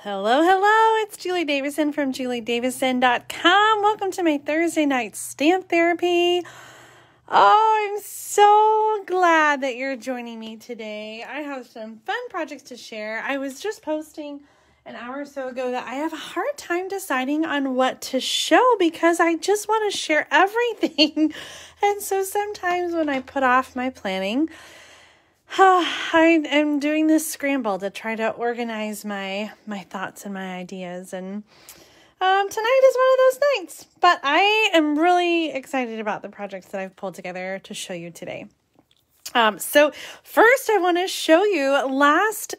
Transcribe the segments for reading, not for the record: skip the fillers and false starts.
Hello, hello, it's Julie Davison from juliedavison.com. Welcome to my Thursday night stamp therapy. Oh, I'm so glad that you're joining me today. I have some fun projects to share. I was just posting an hour or so ago that I have a hard time deciding on what to show because I just want to share everything. And so sometimes when I put off my planning, I am doing this scramble to try to organize my thoughts and my ideas, and tonight is one of those nights. But I am really excited about the projects that I've pulled together to show you today. So first I want to show you last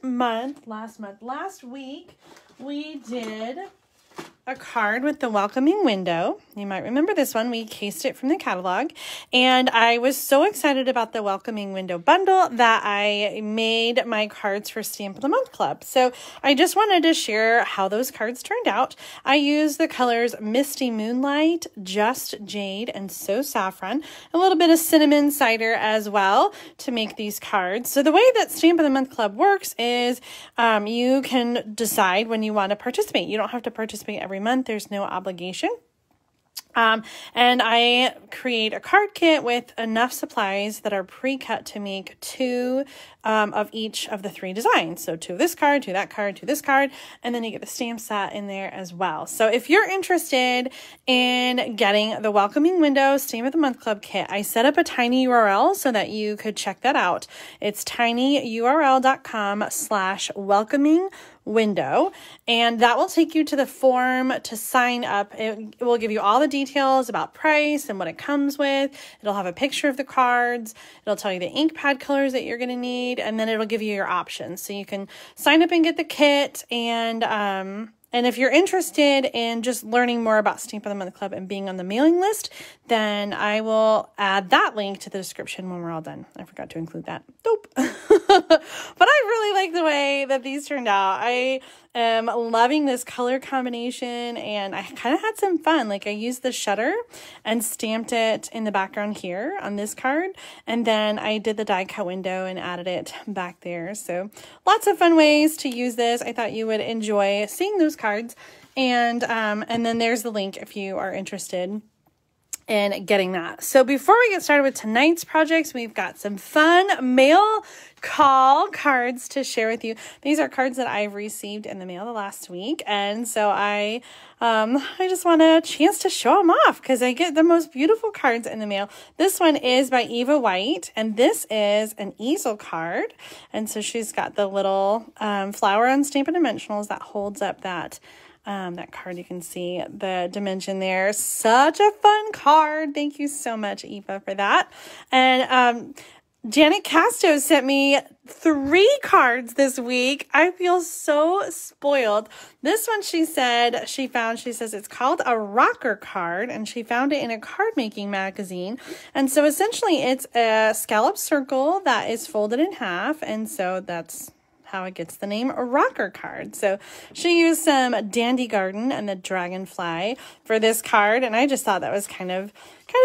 week, we did a card with the welcoming window. You might remember this one. We cased it from the catalog, and I was so excited about the welcoming window bundle that I made my cards for Stamp of the Month Club. So I just wanted to share how those cards turned out. I used the colors Misty Moonlight, Just Jade, and So Saffron, a little bit of cinnamon cider as well to make these cards. So the way that Stamp of the Month Club works is you can decide when you want to participate. You don't have to participate every month. There's no obligation. And I create a card kit with enough supplies that are pre-cut to make two of each of the three designs. So two of this card, two of that card, two of this card, and then you get the stamp set in there as well. So if you're interested in getting the Welcoming Window Stamp of the Month Club kit, I set up a tiny URL so that you could check that out. It's tinyurl.com/welcoming window, and that will take you to the form to sign up. It will give you all the details about price and what it comes with. It'll have a picture of the cards. It'll tell you the ink pad colors that you're going to need, and then it'll give you your options. So you can sign up and get the kit, and if you're interested in just learning more about Stamp of the Month Club and being on the mailing list, then I will add that link to the description when we're all done. I forgot to include that. Nope. But I really like the way that these turned out. I am loving this color combination, and I kind of had some fun. Like I used the shutter and stamped it in the background here on this card, and then I did the die cut window and added it back there. So lots of fun ways to use this. I thought you would enjoy seeing those cards, and then there's the link if you are interested in getting that. So before we get started with tonight's projects, we've got some fun mail call cards to share with you. These are cards that I've received in the mail the last week, and so I just want a chance to show them off because I get the most beautiful cards in the mail. This one is by Eva White, and this is an easel card, and so she's got the little flower on Stampin' Dimensionals that holds up that card. You can see the dimension there. Such a fun card. Thank you so much, Eva, for that. And Janet Casto sent me 3 cards this week. I feel so spoiled. This one she says it's called a rocker card, and she found it in a card making magazine. And so essentially it's a scallop circle that is folded in half, and so that's how it gets the name a rocker card. So she used some Dandy Garden and the Dragonfly for this card, and I just thought that was kind of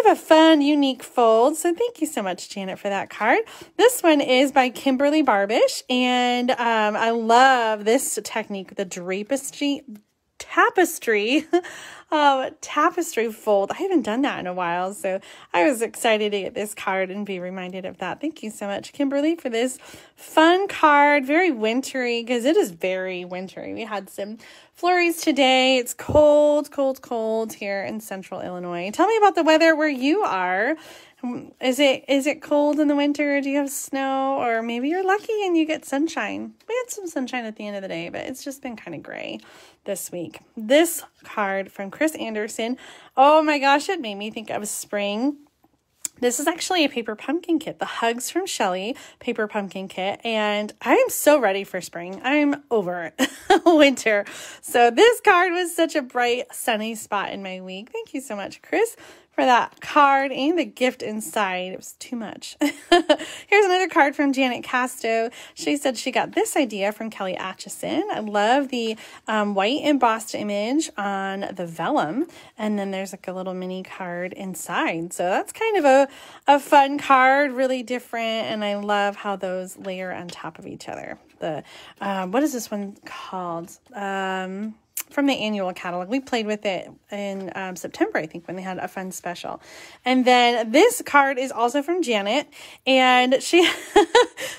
a fun, unique fold. So thank you so much, Janet, for that card. This one is by Kimberly Barbish, and I love this technique, the tapestry fold. I haven't done that in a while, so I was excited to get this card and be reminded of that. Thank you so much, Kimberly, for this fun card. Very wintry, because it is very wintry. We had some flurries today. It's cold here in central Illinois. Tell me about the weather where you are. Is it cold in the winter? Do you have snow? Or maybe you're lucky and you get sunshine. We had some sunshine at the end of the day, but it's just been kind of gray this week. This card from Chris Anderson. Oh my gosh, it made me think of spring. This is actually a paper pumpkin kit, the Hugs from Shelly paper pumpkin kit, and I am so ready for spring. I'm over winter. So this card was such a bright, sunny spot in my week. Thank you so much, Chris, for that card and the gift inside. It was too much. Here's another card from Janet Casto. She said she got this idea from Kelly Atchison. I love the white embossed image on the vellum, and then there's like a little mini card inside. So that's kind of a fun card, really different, and I love how those layer on top of each other. the, what is this one called? From the annual catalog. We played with it in September, I think, when they had a fun special. And then this card is also from Janet, and she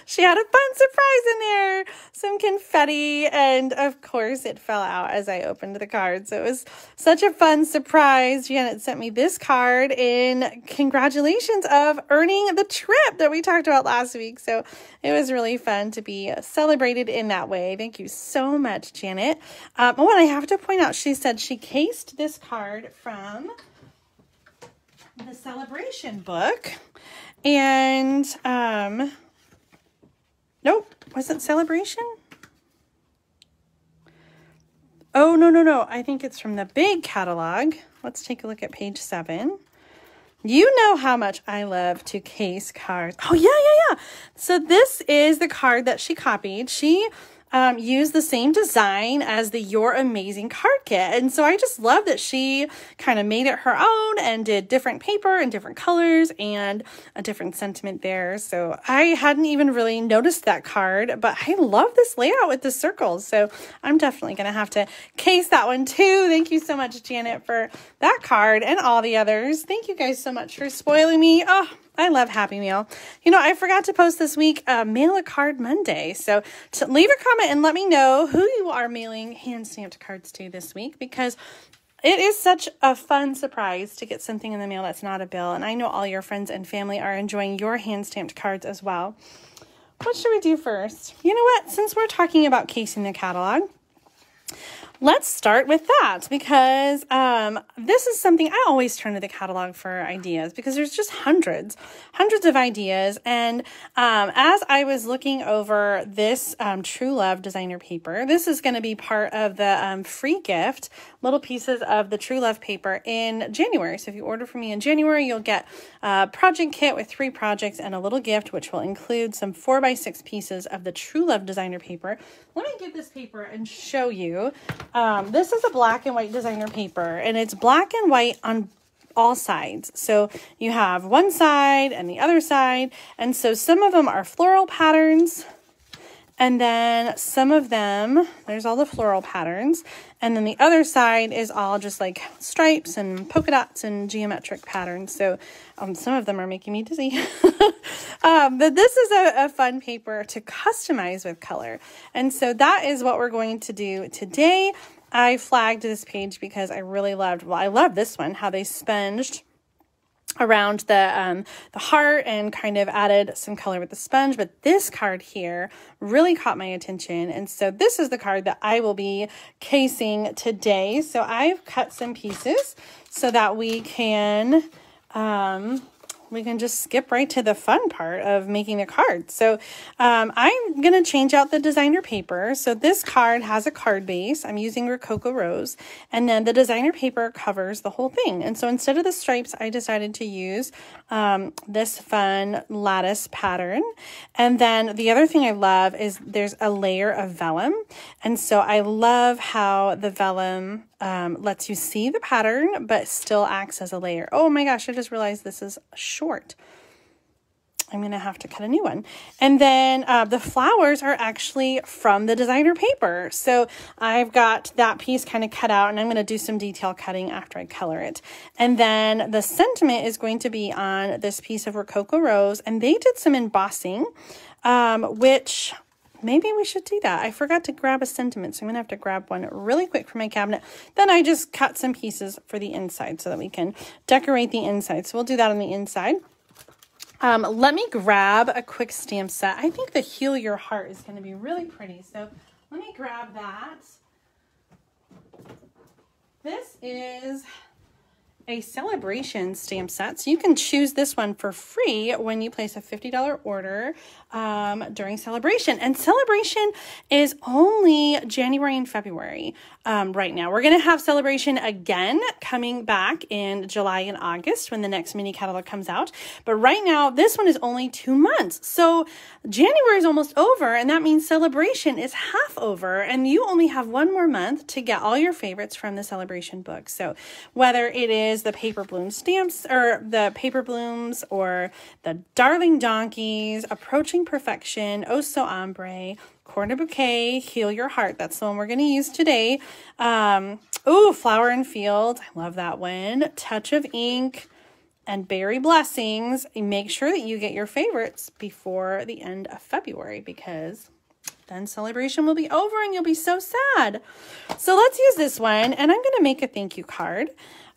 she had a fun surprise in there, some confetti, and of course it fell out as I opened the card. So it was such a fun surprise. Janet sent me this card in congratulations of earning the trip that we talked about last week. So it was really fun to be celebrated in that way. Thank you so much, Janet. Oh, and I have to point out, she said she cased this card from the Sale-a-Bration book. And, nope, was it Sale-a-Bration? Oh, no. I think it's from the big catalog. Let's take a look at page 7. You know how much I love to case cards. Oh, yeah. So this is the card that she copied. She used the same design as the Your Amazing card kit. And so I just love that she kind of made it her own and did different paper and different colors and a different sentiment there. So I hadn't even really noticed that card, but I love this layout with the circles. So I'm definitely going to have to case that one too. Thank you so much, Janet, for that card and all the others. Thank you guys so much for spoiling me. Oh, I love Happy Mail. You know, I forgot to post this week, Mail a Card Monday. So to leave a comment and let me know who you are mailing hand-stamped cards to this week, because it is such a fun surprise to get something in the mail that's not a bill. And I know all your friends and family are enjoying your hand-stamped cards as well. What should we do first? You know what? Since we're talking about casing the catalog, let's start with that, because this is something I always turn to the catalog for ideas, because there's just hundreds of ideas. And as I was looking over this True Love designer paper, this is going to be part of the free gift, little pieces of the True Love paper in January. So if you order from me in January, you'll get a project kit with 3 projects and a little gift, which will include some 4x6 pieces of the True Love designer paper. Let me get this paper and show you. This is a black and white designer paper, and it's black and white on all sides. So you have one side and the other side. And so some of them are floral patterns, and then some of them, there's all the floral patterns. And then the other side is all just like stripes and polka dots and geometric patterns. So some of them are making me dizzy. But this is a fun paper to customize with color. And so that is what we're going to do today. I flagged this page because I really loved, well, I love this one, how they sponged around the heart and kind of added some color with the sponge. But this card here really caught my attention. And so this is the card that I will be casing today. So I've cut some pieces so that we can just skip right to the fun part of making the card. So I'm going to change out the designer paper. So this card has a card base. I'm using Rococo Rose, and then the designer paper covers the whole thing. And so instead of the stripes, I decided to use this fun lattice pattern. And then the other thing I love is there's a layer of vellum. And so I love how the vellum lets you see the pattern, but still acts as a layer. Oh my gosh, I just realized this is short. I'm going to have to cut a new one. And then the flowers are actually from the designer paper. So I've got that piece kind of cut out, and I'm going to do some detail cutting after I color it. And then the sentiment is going to be on this piece of Rococo Rose, and they did some embossing, which maybe we should do that. I forgot to grab a sentiment, so I'm going to have to grab one really quick from my cabinet. Then I just cut some pieces for the inside so that we can decorate the inside. So we'll do that on the inside. Let me grab a quick stamp set. I think the Heal Your Heart is going to be really pretty. So let me grab that. This is a Sale-a-Bration stamp set. So you can choose this one for free when you place a $50 order during Sale-a-Bration. And Sale-a-Bration is only January and February right now. We're going to have Sale-a-Bration again coming back in July and August when the next mini catalog comes out. But right now, this one is only 2 months. So January is almost over, and that means Sale-a-Bration is half over, and you only have 1 more month to get all your favorites from the Sale-a-Bration book. So whether it is the Paper Bloom stamps, or the Paper Blooms, or the Darling Donkeys, Approaching Perfection, Oh So Ombre, Corner Bouquet, Heal Your Heart. That's the one we're going to use today. Ooh, Flower and Field. I love that one. Touch of Ink and Berry Blessings. Make sure that you get your favorites before the end of February, because then celebration will be over and you'll be so sad. So let's use this one, and I'm going to make a thank you card.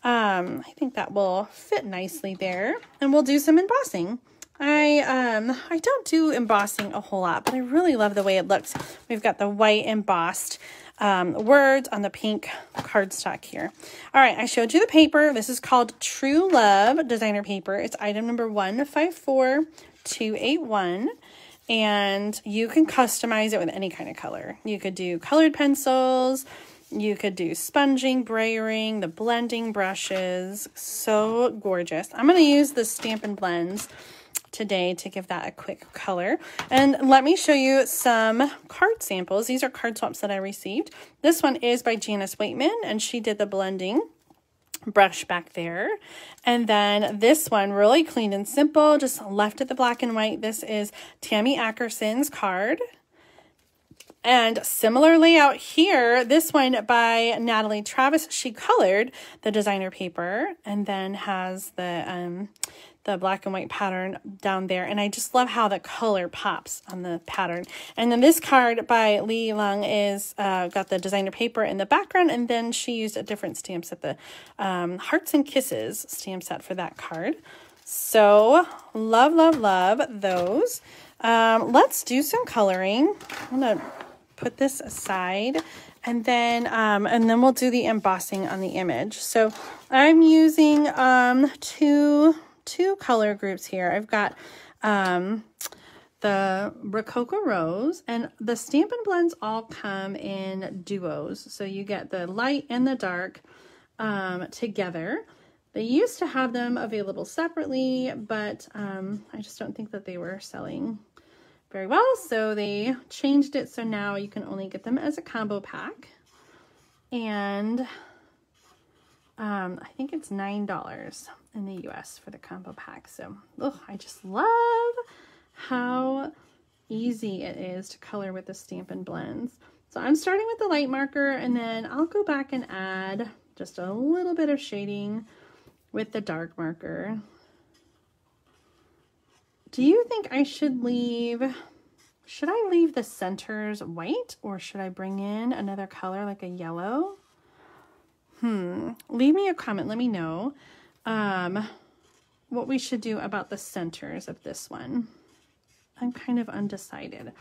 I think that will fit nicely there, and we'll do some embossing. I don't do embossing a whole lot, but I really love the way it looks. We've got the white embossed words on the pink cardstock here. All right, I showed you the paper. This is called True Love designer paper. It's item number 154281, and you can customize it with any kind of color. You could do colored pencils, you could do sponging, brayering, the blending brushes. So gorgeous. I'm going to use the Stampin' blends today to give that a quick color. And let me show you some card samples. These are card swaps that I received. This one is by Janice Waitman, and she did the blending brush back there. And then this one, really clean and simple, just left it the black and white. This is Tammy Ackerson's card. And similar layout here, this one by Natalie Travis. She colored the designer paper and then has the black and white pattern down there. And I just love how the color pops on the pattern. And then this card by Lee Lung is got the designer paper in the background, and then she used a different stamp set, the Hearts and Kisses stamp set for that card. So love, love, love those. Let's do some coloring. I'm gonna put this aside, and then we'll do the embossing on the image. So I'm using two color groups here. I've got the Rococo Rose, and the Stampin' blends all come in duos. So you get the light and the dark together. They used to have them available separately, but I just don't think that they were selling very well, so they changed it so now you can only get them as a combo pack. And I think it's $9 in the US for the combo pack. So I just love how easy it is to color with the Stampin' blends. So I'm starting with the light marker, and then I'll go back and add just a little bit of shading with the dark marker. Do you think I should leave the centers white, or should I bring in another color like a yellow? Leave me a comment. Let me know what we should do about the centers of this one. I'm kind of undecided.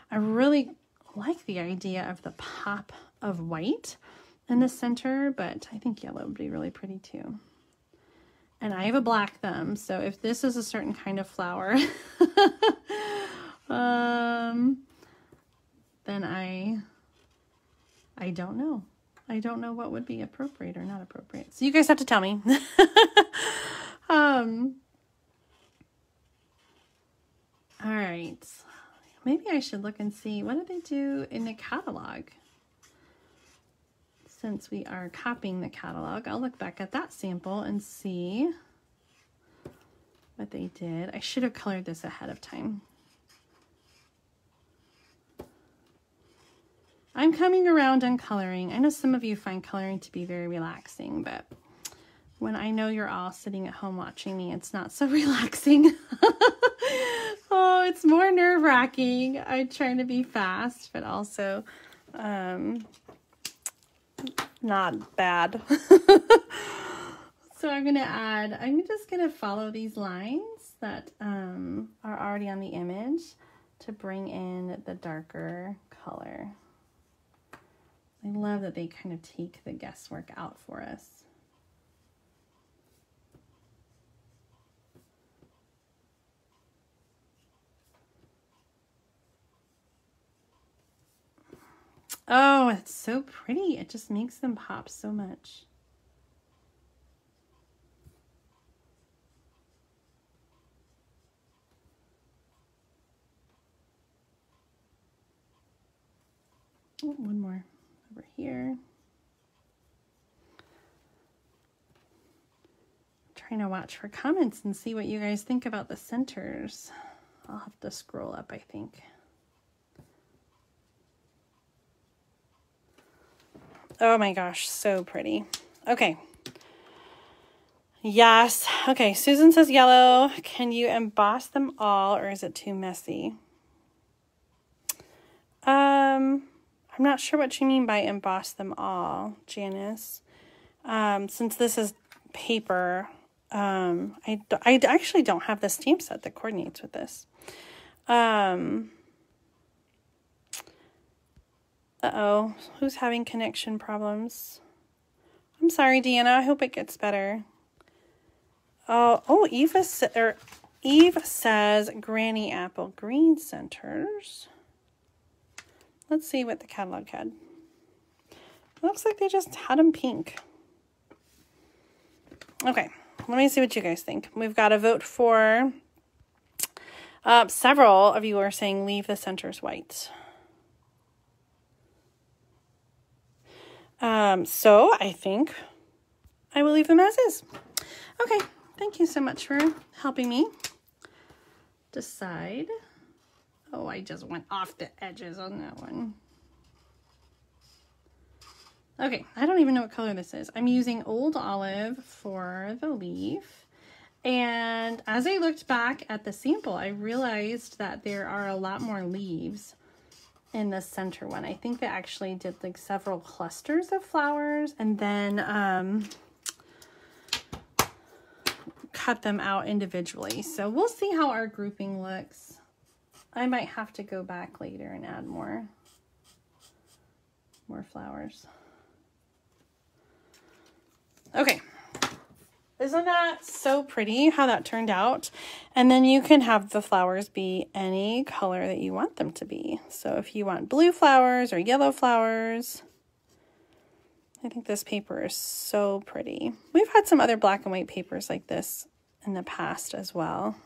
I really like the idea of the pop of white in the center, but I think yellow would be really pretty too. And I have a black thumb, so if this is a certain kind of flower, then I don't know. I don't know what would be appropriate or not appropriate. So you guys have to tell me. All right. Maybe I should look and see, what did they do in the catalog? Since we are copying the catalog, I'll look back at that sample and see what they did. I should have colored this ahead of time. I'm coming around on coloring. I know some of you find coloring to be very relaxing, but when I know you're all sitting at home watching me, it's not so relaxing. Oh, it's more nerve-wracking. I'm trying to be fast, but also not bad. So I'm just gonna follow these lines that are already on the image to bring in the darker color. I love that they kind of take the guesswork out for us. Oh, it's so pretty. It just makes them pop so much. Oh, one more over here. I'm trying to watch for comments and see what you guys think about the centers. I'll have to scroll up, I think. Oh my gosh, so pretty. Okay. Yes. Okay, Susan says yellow. Can you emboss them all, or is it too messy? I'm not sure what you mean by emboss them all, Janice. Since this is paper, I actually don't have the stamp set that coordinates with this. Uh-oh, who's having connection problems? I'm sorry, Deanna. I hope it gets better. Oh, Eve says Granny Apple green centers. Let's see what the catalog had. Looks like they just had them pink. Okay, let me see what you guys think. We've got a vote for, several of you are saying leave the centers white. So I think I will leave them as is. Okay, thank you so much for helping me decide. Oh, I just went off the edges on that one. Okay, I don't even know what color this is. I'm using Old Olive for the leaf. And as I looked back at the sample, I realized that there are a lot more leaves in the center one. I think they actually did like several clusters of flowers and then cut them out individually. So we'll see how our grouping looks. I might have to go back later and add more flowers. Okay. Isn't that so pretty how that turned out? And then you can have the flowers be any color that you want them to be. So if you want blue flowers or yellow flowers, I think this paper is so pretty. We've had some other black and white papers like this in the past as well.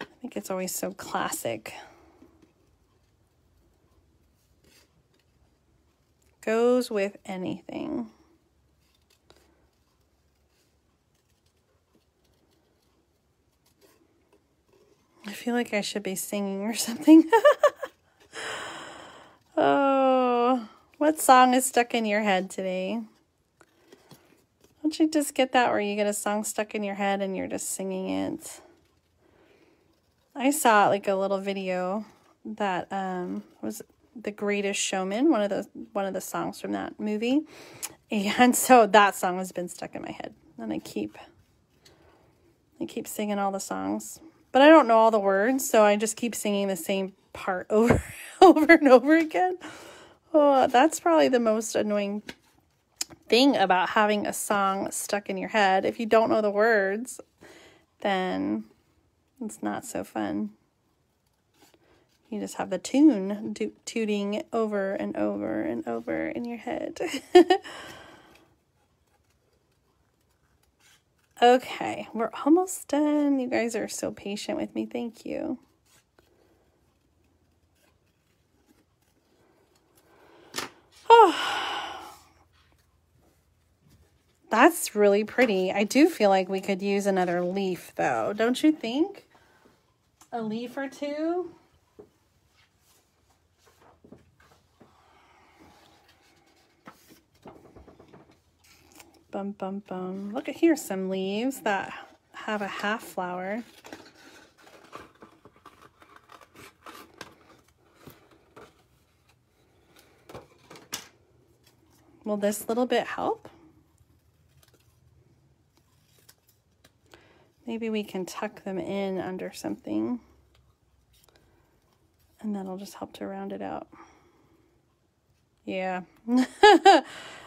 I think it's always so classic. Goes with anything. I feel like I should be singing or something. Oh, what song is stuck in your head today? Don't you just get that where you get a song stuck in your head and you're just singing it? I saw like a little video that was The Greatest Showman, one of the songs from that movie. And so that song has been stuck in my head. And I keep singing all the songs. But I don't know all the words, so I just keep singing the same part over and over again. Oh, that's probably the most annoying thing about having a song stuck in your head. If you don't know the words, then it's not so fun. You just have the tune tooting over and over and over in your head. Okay, we're almost done. You guys are so patient with me. Thank you. Oh, that's really pretty. I do feel like we could use another leaf, though. Don't you think? A leaf or two? Bum, bum, bum. Look at here, some leaves that have a half flower. Will this little bit help? Maybe we can tuck them in under something, and that'll just help to round it out. Yeah.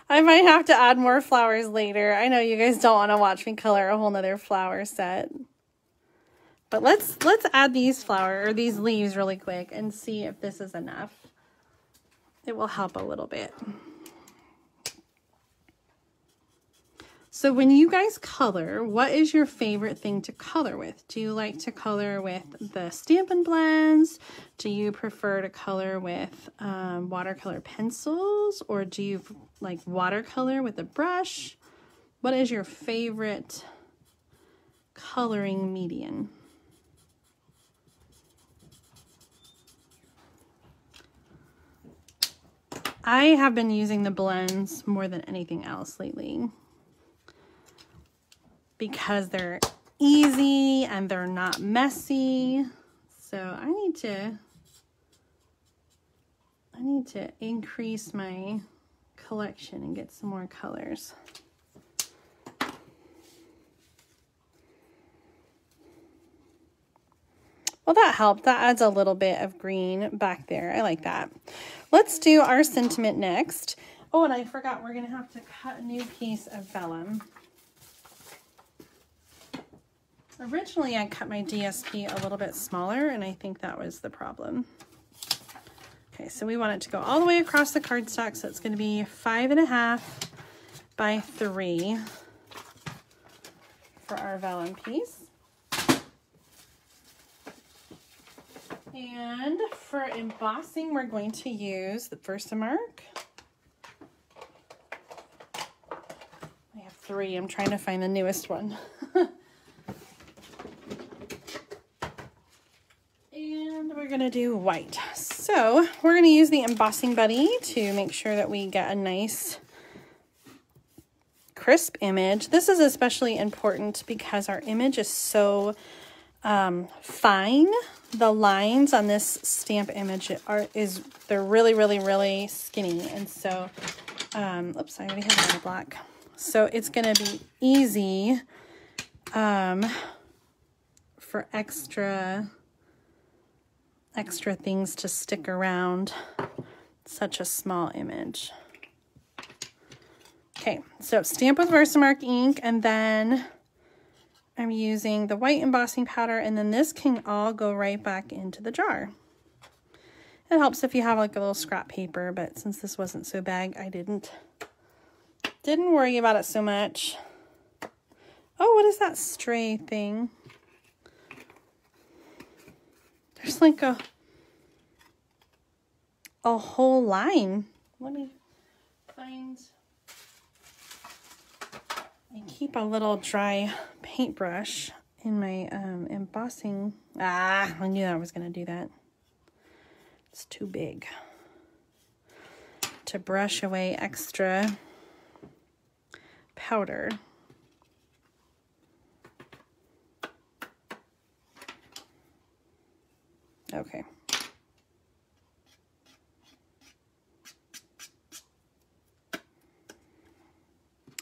I might have to add more flowers later. I know you guys don't want to watch me color a whole nother flower set. But let's add these these leaves really quick and see if this is enough. It will help a little bit. So when you guys color, what is your favorite thing to color with? Do you like to color with the Stampin' blends? Do you prefer to color with watercolor pencils? Or do you like watercolor with a brush? What is your favorite coloring medium? I have been using the blends more than anything else lately because they're easy and they're not messy. So I need to increase my collection and get some more colors. Well, that helped. That adds a little bit of green back there. I like that. Let's do our sentiment next. Oh, and I forgot, we're going to have to cut a new piece of vellum. Originally, I cut my DSP a little bit smaller, and I think that was the problem. Okay, so we want it to go all the way across the cardstock, so it's going to be 5.5 by 3 for our vellum piece. And for embossing, we're going to use the Versamark. I have 3. I'm trying to find the newest one. And we're going to do white. So we're going to use the Embossing Buddy to make sure that we get a nice crisp image. This is especially important because our image is so fine. The lines on this stamp image they're really skinny, and so oops, I already have my black. So it's going to be easy for extra things to stick around such a small image. Okay, so stamp with Versamark ink, and then I'm using the white embossing powder, and then this can all go right back into the jar. It helps if you have like a little scrap paper, but since this wasn't so big, I didn't worry about it so much. Oh, what is that stray thing? There's like a whole line. Let me find... I keep a little dry paintbrush in my embossing. I knew I was going to do that. It's too big to brush away extra powder. Okay.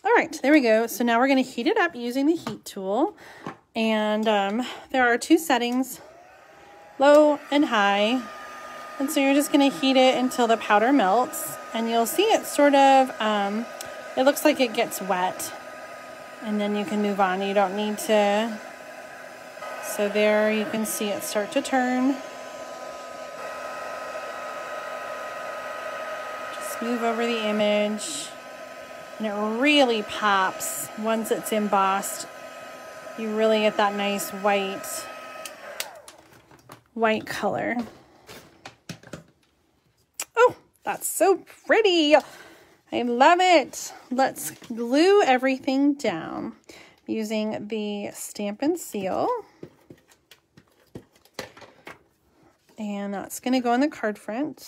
All right, there we go. So now we're going to heat it up using the heat tool. And there are 2 settings, low and high. And so you're just going to heat it until the powder melts. And you'll see it sort of, it looks like it gets wet. And then you can move on. You don't need to. So there you can see it start to turn. Just move over the image. And it really pops once it's embossed. You really get that nice white color. Oh, that's so pretty. I love it. Let's glue everything down using the Stampin' Seal. And that's going to go on the card front.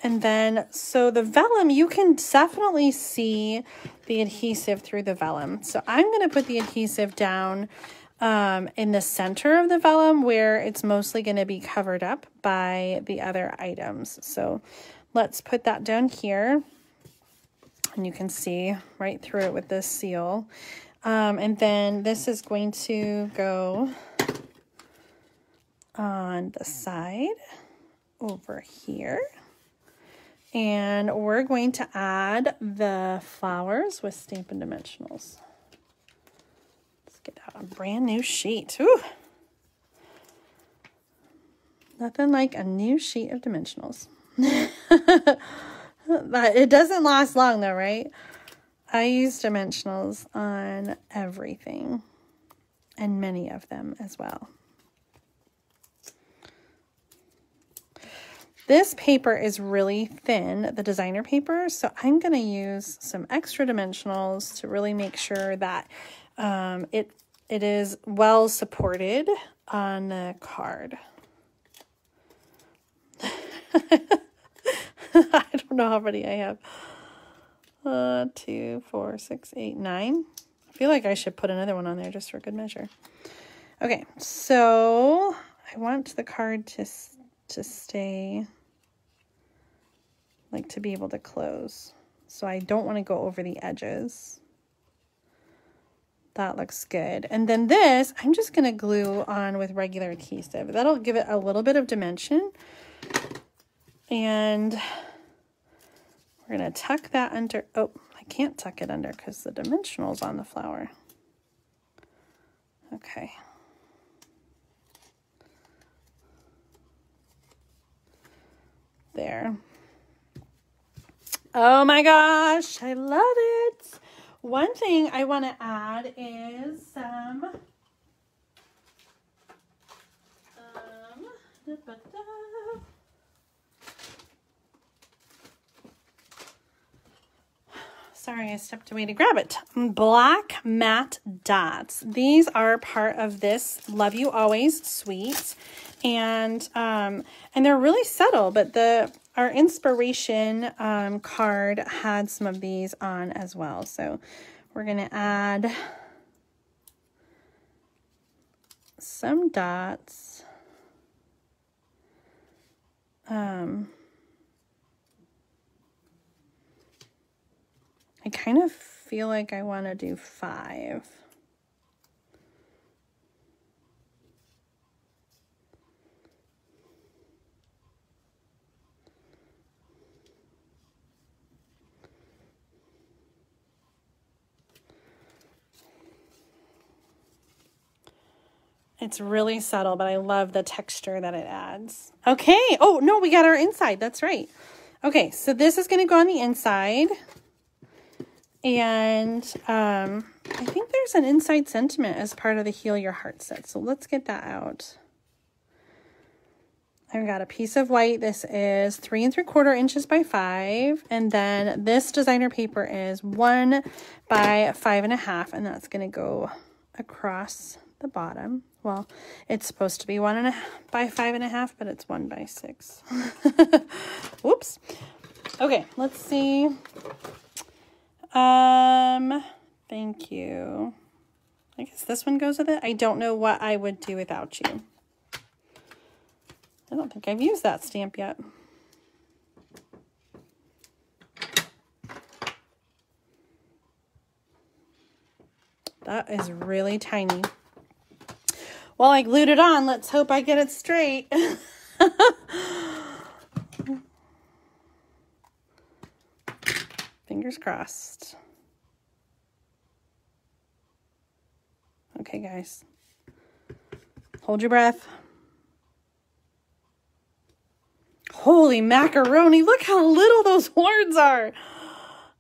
And then, so the vellum, you can definitely see the adhesive through the vellum. So I'm going to put the adhesive down in the center of the vellum where it's mostly going to be covered up by the other items. So let's put that down here. And you can see right through it with this seal. And then this is going to go on the side over here. And we're going to add the flowers with Stampin' Dimensionals. Let's get out a brand new sheet. Ooh. Nothing like a new sheet of Dimensionals. But it doesn't last long though, right? I use Dimensionals on everything, and many of them as well. This paper is really thin, the designer paper, so I'm going to use some extra Dimensionals to really make sure that it is well supported on the card. I don't know how many I have. 2, 4, 6, 8, 9. I feel like I should put another one on there just for good measure. Okay, so I want the card to stay, like, to be able to close. So I don't want to go over the edges. That looks good. And then this, I'm just going to glue on with regular adhesive. That'll give it a little bit of dimension. And we're going to tuck that under. Oh, I can't tuck it under because the dimensional's on the flower. Okay. There. Oh my gosh, I love it. One thing I want to add is some sorry, I stepped away to grab it. Black matte dots. These are part of this Love You Always suite, and they're really subtle, but our inspiration card had some of these on as well. So we're going to add some dots. I kind of feel like I want to do 5. It's really subtle, but I love the texture that it adds. Okay. Oh, no, we got our inside. That's right. Okay, so this is going to go on the inside. And I think there's an inside sentiment as part of the Heal Your Heart set. So let's get that out. I've got a piece of white. This is 3 3/4 inches by 5. And then this designer paper is 1 by 5.5. And that's going to go across the bottom. Well, it's supposed to be 1 by 5.5, but it's 1 by 6. Whoops. Okay, let's see. Thank you. I guess this one goes with it. I don't know what I would do without you. I don't think I've used that stamp yet. That is really tiny. Well, I glued it on. Let's hope I get it straight. Fingers crossed. Okay, guys. Hold your breath. Holy macaroni. Look how little those horns are.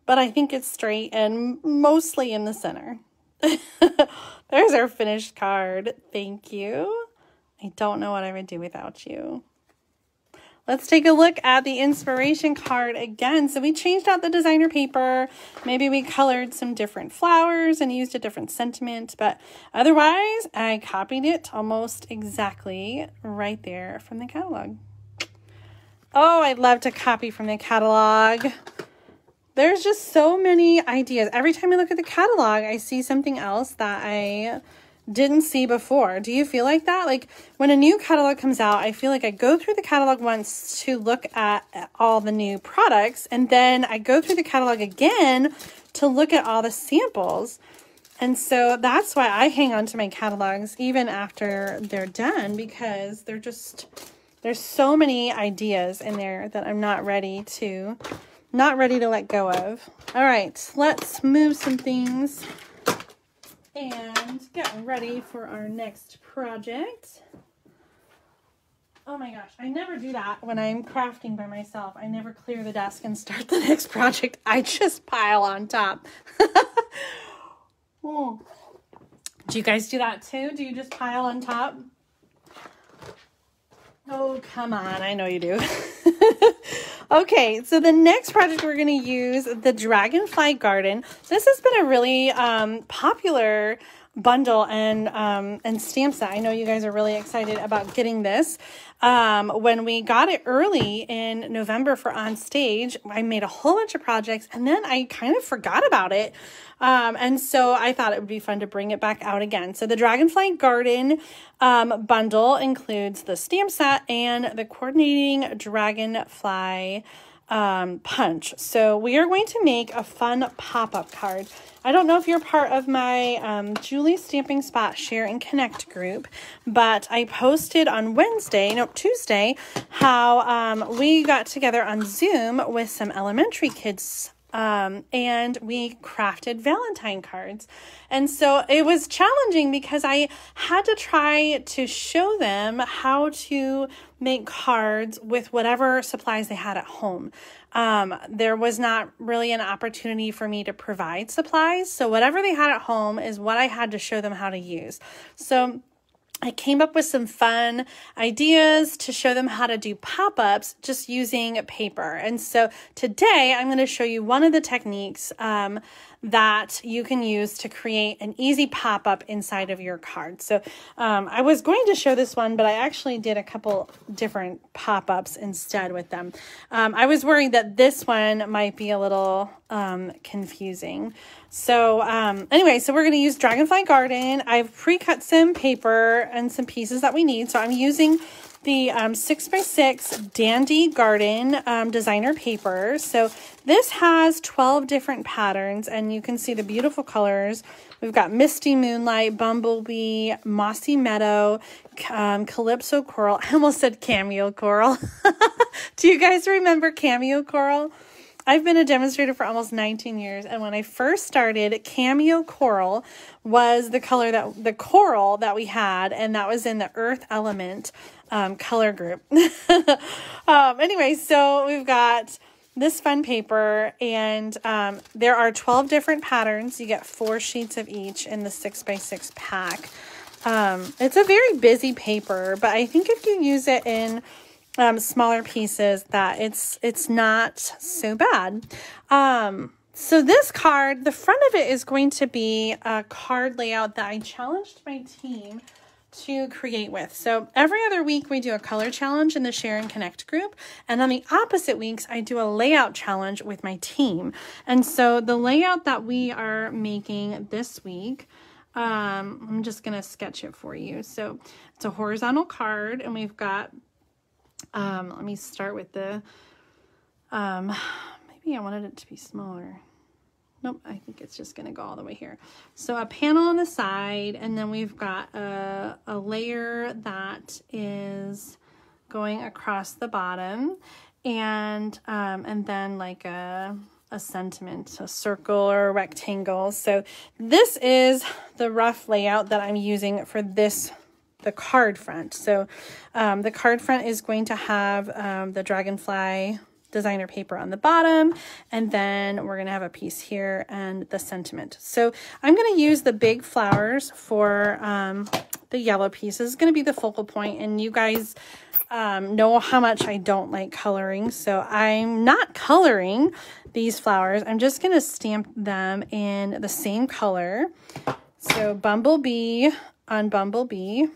But I think it's straight and mostly in the center. There's our finished card. Thank you. I don't know what I would do without you. Let's take a look at the inspiration card again. So we changed out the designer paper. Maybe we colored some different flowers and used a different sentiment, but otherwise I copied it almost exactly right there from the catalog. Oh, I'd love to copy from the catalog. There's just so many ideas. Every time I look at the catalog, I see something else that I didn't see before. Do you feel like that? Like when a new catalog comes out, I feel like I go through the catalog once to look at all the new products, and then I go through the catalog again to look at all the samples. And so that's why I hang on to my catalogs even after they're done, because there's so many ideas in there that I'm not ready to let go of. All right, let's move some things and get ready for our next project. Oh my gosh, I never do that when I'm crafting by myself. I never clear the desk and start the next project. I just pile on top. Oh. Do you guys do that too? Do you just pile on top? Oh, come on. I know you do. Okay, so the next project we're going to use the Dragonfly Garden. This has been a really popular bundle and stamp set. I know you guys are really excited about getting this. When we got it early in November for On Stage, I made a whole bunch of projects and then I kind of forgot about it. And so I thought it would be fun to bring it back out again. So the Dragonfly Garden bundle includes the stamp set and the coordinating Dragonfly punch. So we are going to make a fun pop-up card. I don't know if you're part of my Julie's Stamping Spot Share and Connect group, but I posted on Tuesday, how we got together on Zoom with some elementary kids and we crafted Valentine cards. And so it was challenging because I had to try to show them how to make cards with whatever supplies they had at home. There was not really an opportunity for me to provide supplies. So whatever they had at home is what I had to show them how to use. So I came up with some fun ideas to show them how to do pop-ups just using paper. And so today I'm going to show you one of the techniques that you can use to create an easy pop-up inside of your card. So I was going to show this one, but I actually did a couple different pop-ups instead with them. I was worried that this one might be a little confusing. So anyway, so we're going to use Dragonfly Garden. I've pre-cut some paper and some pieces that we need. So I'm using the 6x6 Dandy Garden designer paper. So this has 12 different patterns and you can see the beautiful colors. We've got Misty Moonlight, Bumblebee, Mossy Meadow, Calypso Coral. I almost said Cameo Coral. Do you guys remember Cameo Coral? I've been a demonstrator for almost 19 years, and when I first started, Cameo Coral was the coral that we had, and that was in the Earth Element color group. Anyway, so we've got this fun paper, and there are 12 different patterns. You get 4 sheets of each in the 6x6 pack. It's a very busy paper, but I think if you use it in smaller pieces, that it's not so bad. So this card, the front of it is going to be a card layout that I challenged my team to create with. So every other week we do a color challenge in the Share and Connect group, and on the opposite weeks I do a layout challenge with my team. And so the layout that we are making this week, I'm just going to sketch it for you. So it's a horizontal card, and we've got let me start with the, maybe I wanted it to be smaller. Nope, I think it's just going to go all the way here. So a panel on the side, and then we've got a layer that is going across the bottom, and then like a sentiment, a circle or a rectangle. So this is the rough layout that I'm using for the card front. So the card front is going to have the Dragonfly designer paper on the bottom, and then we're going to have a piece here and the sentiment. So I'm going to use the big flowers for the yellow piece. This is going to be the focal point, and you guys know how much I don't like coloring, so I'm not coloring these flowers. I'm just going to stamp them in the same color. So Bumblebee on Bumblebee.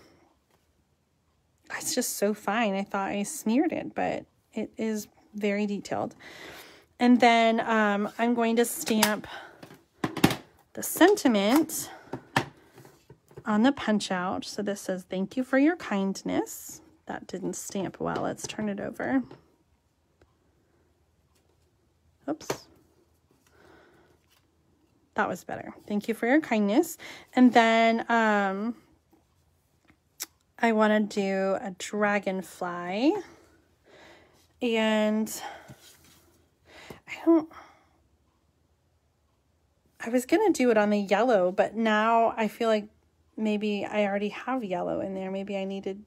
It's just so fine. I thought I smeared it, but it is very detailed. And then I'm going to stamp the sentiment on the punch out. So this says, "Thank you for your kindness." That didn't stamp well. Let's turn it over. Oops. That was better. "Thank you for your kindness." And then I want to do a dragonfly, and I was going to do it on the yellow, but now I feel like maybe I already have yellow in there. Maybe I need to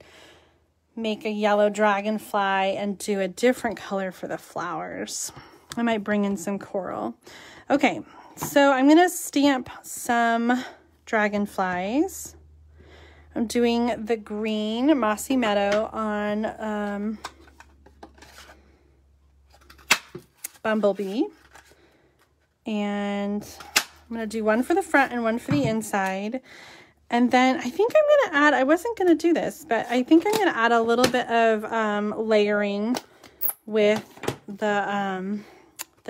make a yellow dragonfly and do a different color for the flowers. I might bring in some coral. Okay, so I'm going to stamp some dragonflies. I'm doing the green Mossy Meadow on Bumblebee, and I'm going to do one for the front and one for the inside. And then I think I'm going to add, I wasn't going to do this, but I think I'm going to add a little bit of layering with the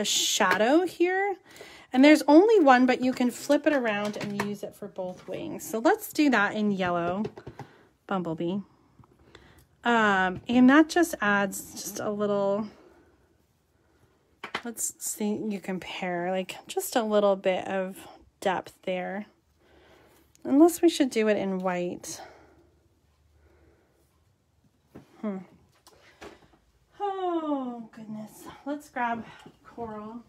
shadow here. And there's only one, but you can flip it around and use it for both wings. So let's do that in yellow Bumblebee. And that just adds just a little, let's see, you compare, like just a little bit of depth there. Unless we should do it in white. Oh, goodness. Let's grab coral.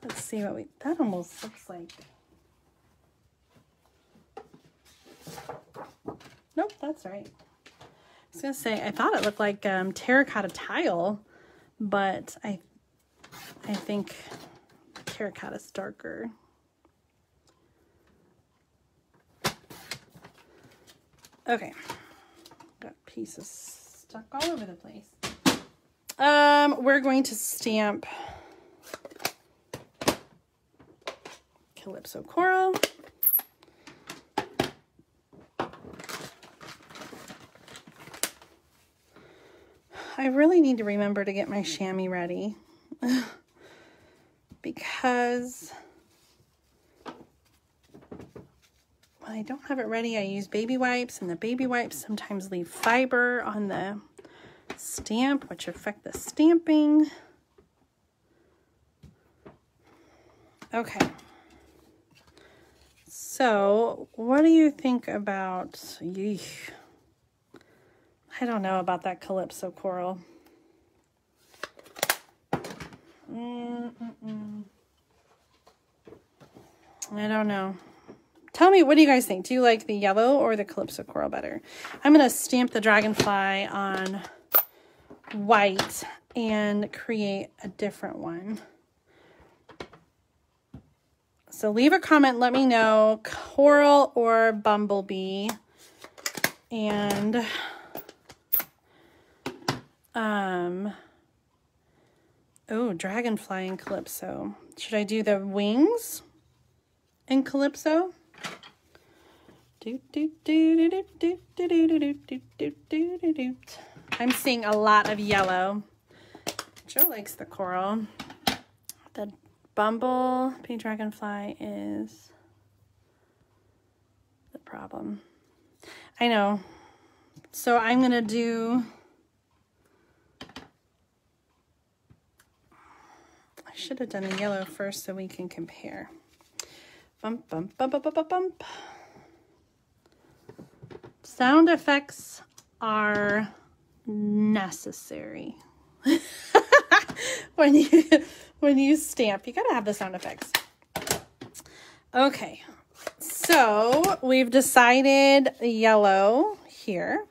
Let's see what that almost looks like. Nope, that's right. I was gonna say, I thought it looked like terracotta tile, but I think terracotta's darker. Okay, got pieces stuck all over the place. We're going to stamp Calypso Coral. I really need to remember to get my chamois ready because when I don't have it ready, I use baby wipes, and the baby wipes sometimes leave fiber on the stamp, which affect the stamping. Okay. So what do you think about, yeesh, I don't know about that Calypso Coral. I don't know. Tell me, what do you guys think? Do you like the yellow or the Calypso Coral better? I'm going to stamp the Dragonfly on white and create a different one. So leave a comment, let me know, Coral or Bumblebee. And oh, Dragonfly and Calypso. Should I do the wings in Calypso? I'm seeing a lot of yellow. Joe likes the coral. The Bumblebee Dragonfly is the problem. I know. So I'm going to do, I should have done the yellow first so we can compare. Bump, bump, bump, bump, bump, bump. Sound effects are necessary. when you stamp, you gotta have the sound effects. Okay, so we've decided yellow here,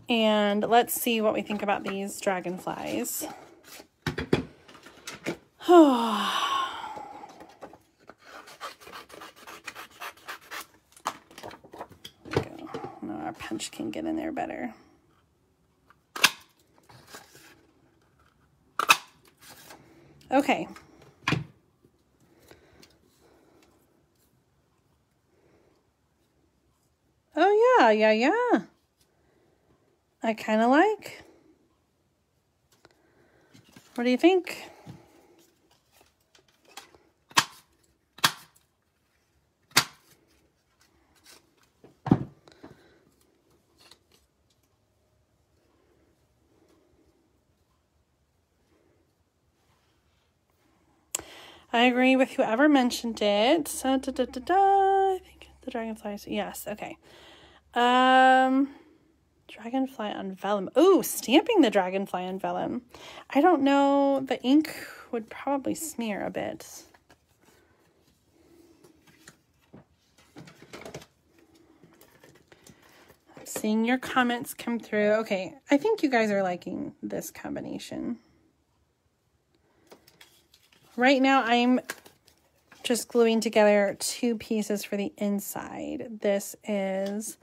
and let's see what we think about these dragonflies. Our punch can get in there better. Okay. Oh yeah. I kind of like. What do you think? I agree with whoever mentioned it. I think the dragonflies. Yes. Okay. Dragonfly on vellum. Ooh, stamping the dragonfly on vellum. I don't know. The ink would probably smear a bit. I'm seeing your comments come through. Okay. I think you guys are liking this combination. Right now, I'm just gluing together two pieces for the inside. This is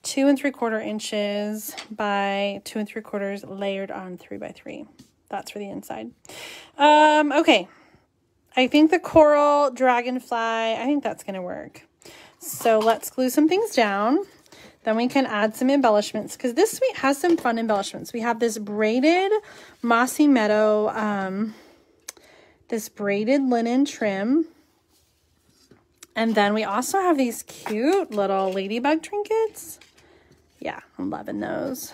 2 3/4 inches by 2 3/4 layered on 3 by 3. That's for the inside. Okay. I think the coral dragonfly, I think that's going to work. So let's glue some things down. Then we can add some embellishments because this suite has some fun embellishments. We have this braided mossy meadow, this braided linen trim. And then we also have these cute little ladybug trinkets. Yeah, I'm loving those.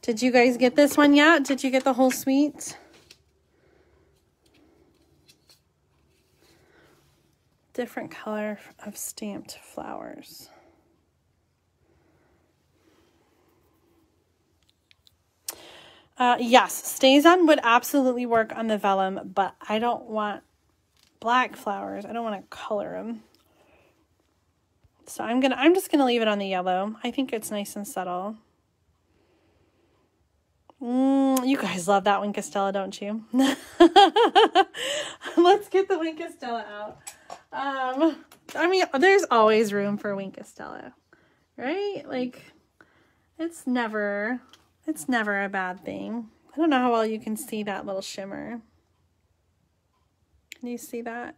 Did you guys get this one yet? Did you get the whole suite? Different color of stamped flowers. Yes, stays on would absolutely work on the vellum, but I don't want black flowers. I don't want to color them. So I'm just gonna leave it on the yellow. I think it's nice and subtle. You guys love that Wink of Stella, don't you? Let's get the Wink of Stella out. I mean, there's always room for Wink of Stella, right? Like, it's never a bad thing. I don't know how well you can see that little shimmer. Can you see that?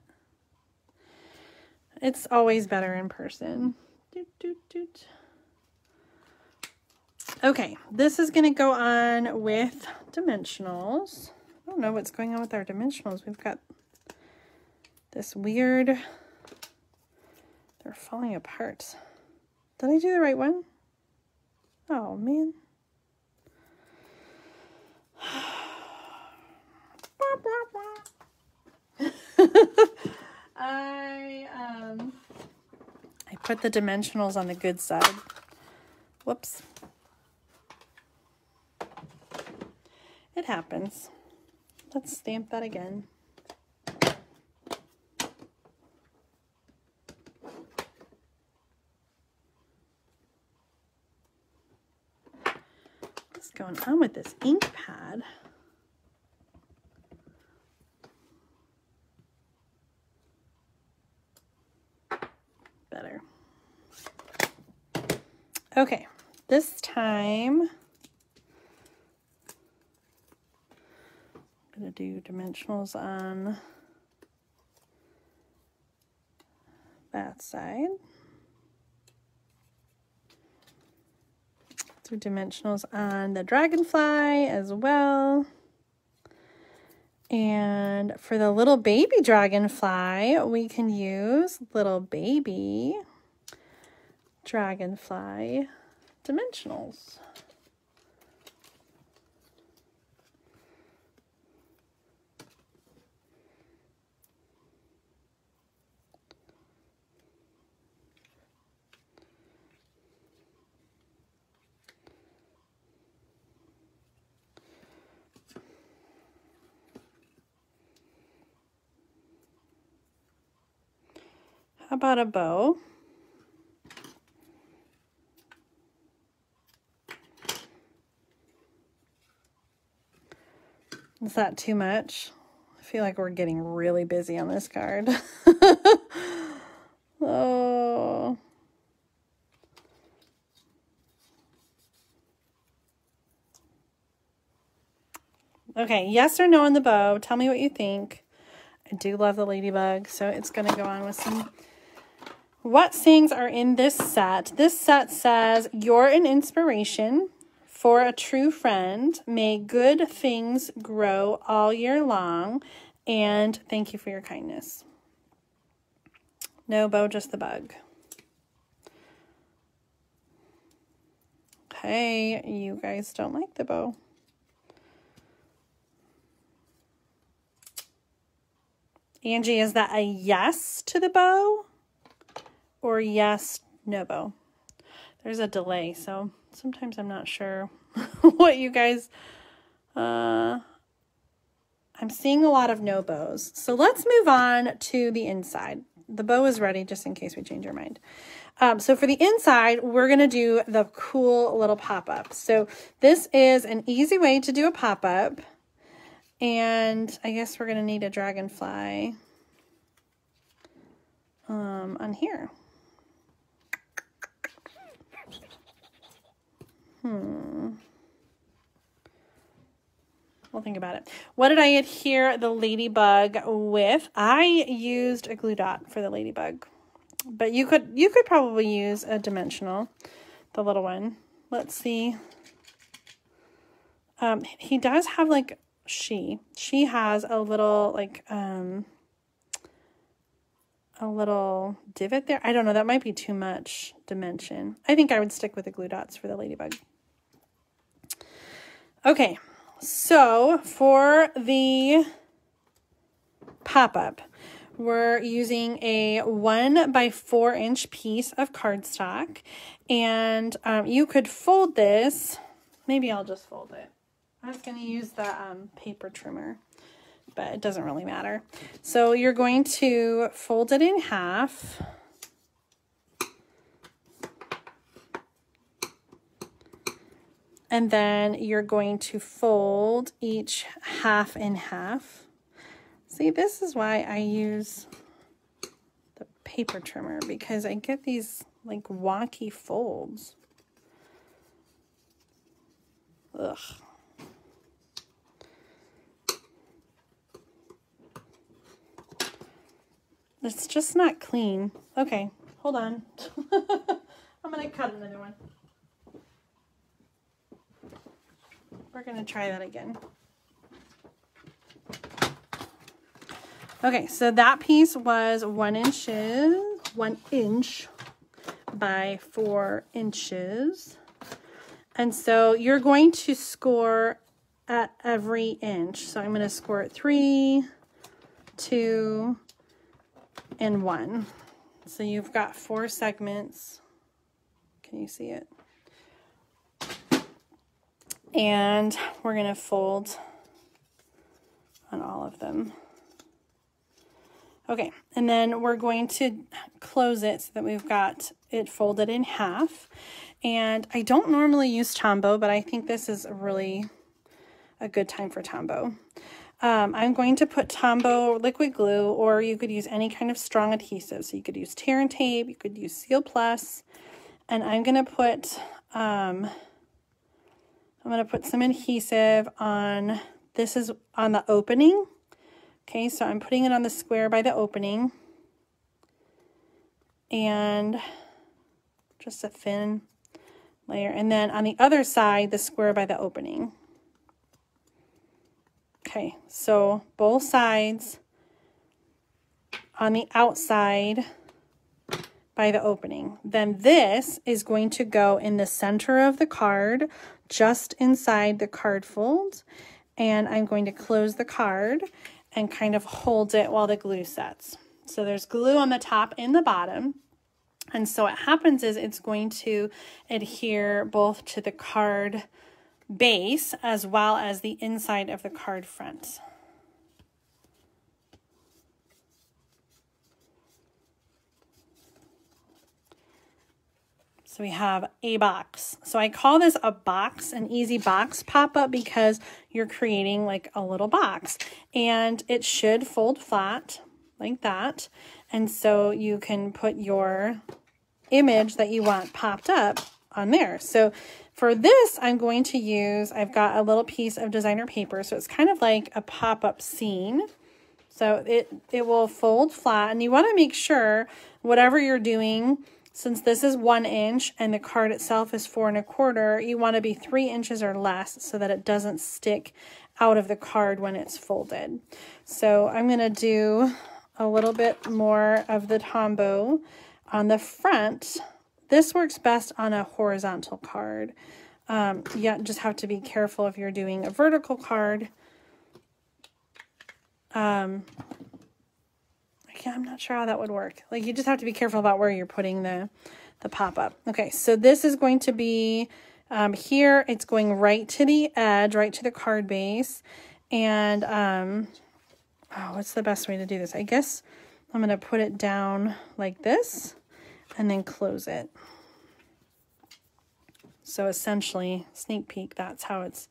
It's always better in person. Doot, doot, doot. Okay, this is going to go on with dimensionals. I don't know what's going on with our dimensionals. We've got this weird, they're falling apart. Did I do the right one? Oh, man. I put the dimensionals on the good side. Whoops. It happens. Let's stamp that again. What's going on with this ink pad? Better. Okay, this time I'm going to do dimensionals on that side. Do dimensionals on the dragonfly as well. And for the little baby dragonfly, we can use little baby dragonfly dimensionals. How about a bow? Is that too much? I feel like we're getting really busy on this card. Oh. Okay, yes or no on the bow. Tell me what you think. I do love the ladybug, so it's going to go on with some... What sayings are in this set? This set says, "You're an inspiration for a true friend. May good things grow all year long. And thank you for your kindness." No bow, just the bug. Okay, you guys don't like the bow. Angie, is that a yes to the bow? Or yes, no bow? There's a delay, so sometimes I'm not sure what you guys... I'm seeing a lot of no bows. So let's move on to the inside. The bow is ready just in case we change our mind. So for the inside, we're going to do the cool little pop-up. So this is an easy way to do a pop-up. And I guess we're going to need a dragonfly on here. We'll think about it. What did I adhere the ladybug with? I used a glue dot for the ladybug, but you could probably use a dimensional, the little one. Let's see. He does have like, she has a little like, a little divot there. I don't know. That might be too much dimension. I think I would stick with the glue dots for the ladybug. Okay. So for the pop-up, we're using a 1 by 4 inch piece of cardstock, and you could fold this. Maybe I'll just fold it. I was going to use the paper trimmer, but it doesn't really matter. So you're going to fold it in half. And then you're going to fold each half in half. See, this is why I use the paper trimmer, because I get these like wonky folds. Ugh. It's just not clean. Okay, hold on. I'm gonna cut another one. We're going to try that again. Okay, so that piece was 1 inch by 4 inches. And so you're going to score at every inch. So I'm going to score at 3, 2, and 1. So you've got 4 segments. Can you see it? And we're going to fold on all of them. Okay, and then we're going to close it so that we've got it folded in half. And I don't normally use Tombow, but I think this is really a good time for Tombow. I'm going to put Tombow liquid glue, or you could use any kind of strong adhesive. So you could use tear and tape, you could use Seal Plus, and I'm going to put some adhesive on, this is on the opening. Okay, so I'm putting it on the square by the opening. And just a thin layer. And then on the other side, the square by the opening. Okay, so both sides on the outside by the opening. Then this is going to go in the center of the card, just inside the card fold, and I'm going to close the card and kind of hold it while the glue sets. So there's glue on the top and the bottom, and so what happens is it's going to adhere both to the card base as well as the inside of the card front. So we have a box. So I call this a box, an easy box pop-up, because you're creating like a little box, and it should fold flat like that. And so you can put your image that you want popped up on there. So for this, I'm going to use, I've got a little piece of designer paper. So it's kind of like a pop-up scene. So it will fold flat, and you want to make sure whatever you're doing, since this is 1 inch and the card itself is 4 1/4, you want to be 3 inches or less so that it doesn't stick out of the card when it's folded. So I'm going to do a little bit more of the Tombow on the front. This works best on a horizontal card. You just have to be careful if you're doing a vertical card. I'm not sure how that would work. Like, you just have to be careful about where you're putting the pop-up. Okay, so this is going to be here. It's going right to the edge, right to the card base. And, what's the best way to do this? I guess I'm going to put it down like this and then close it. So essentially, sneak peek, that's how it's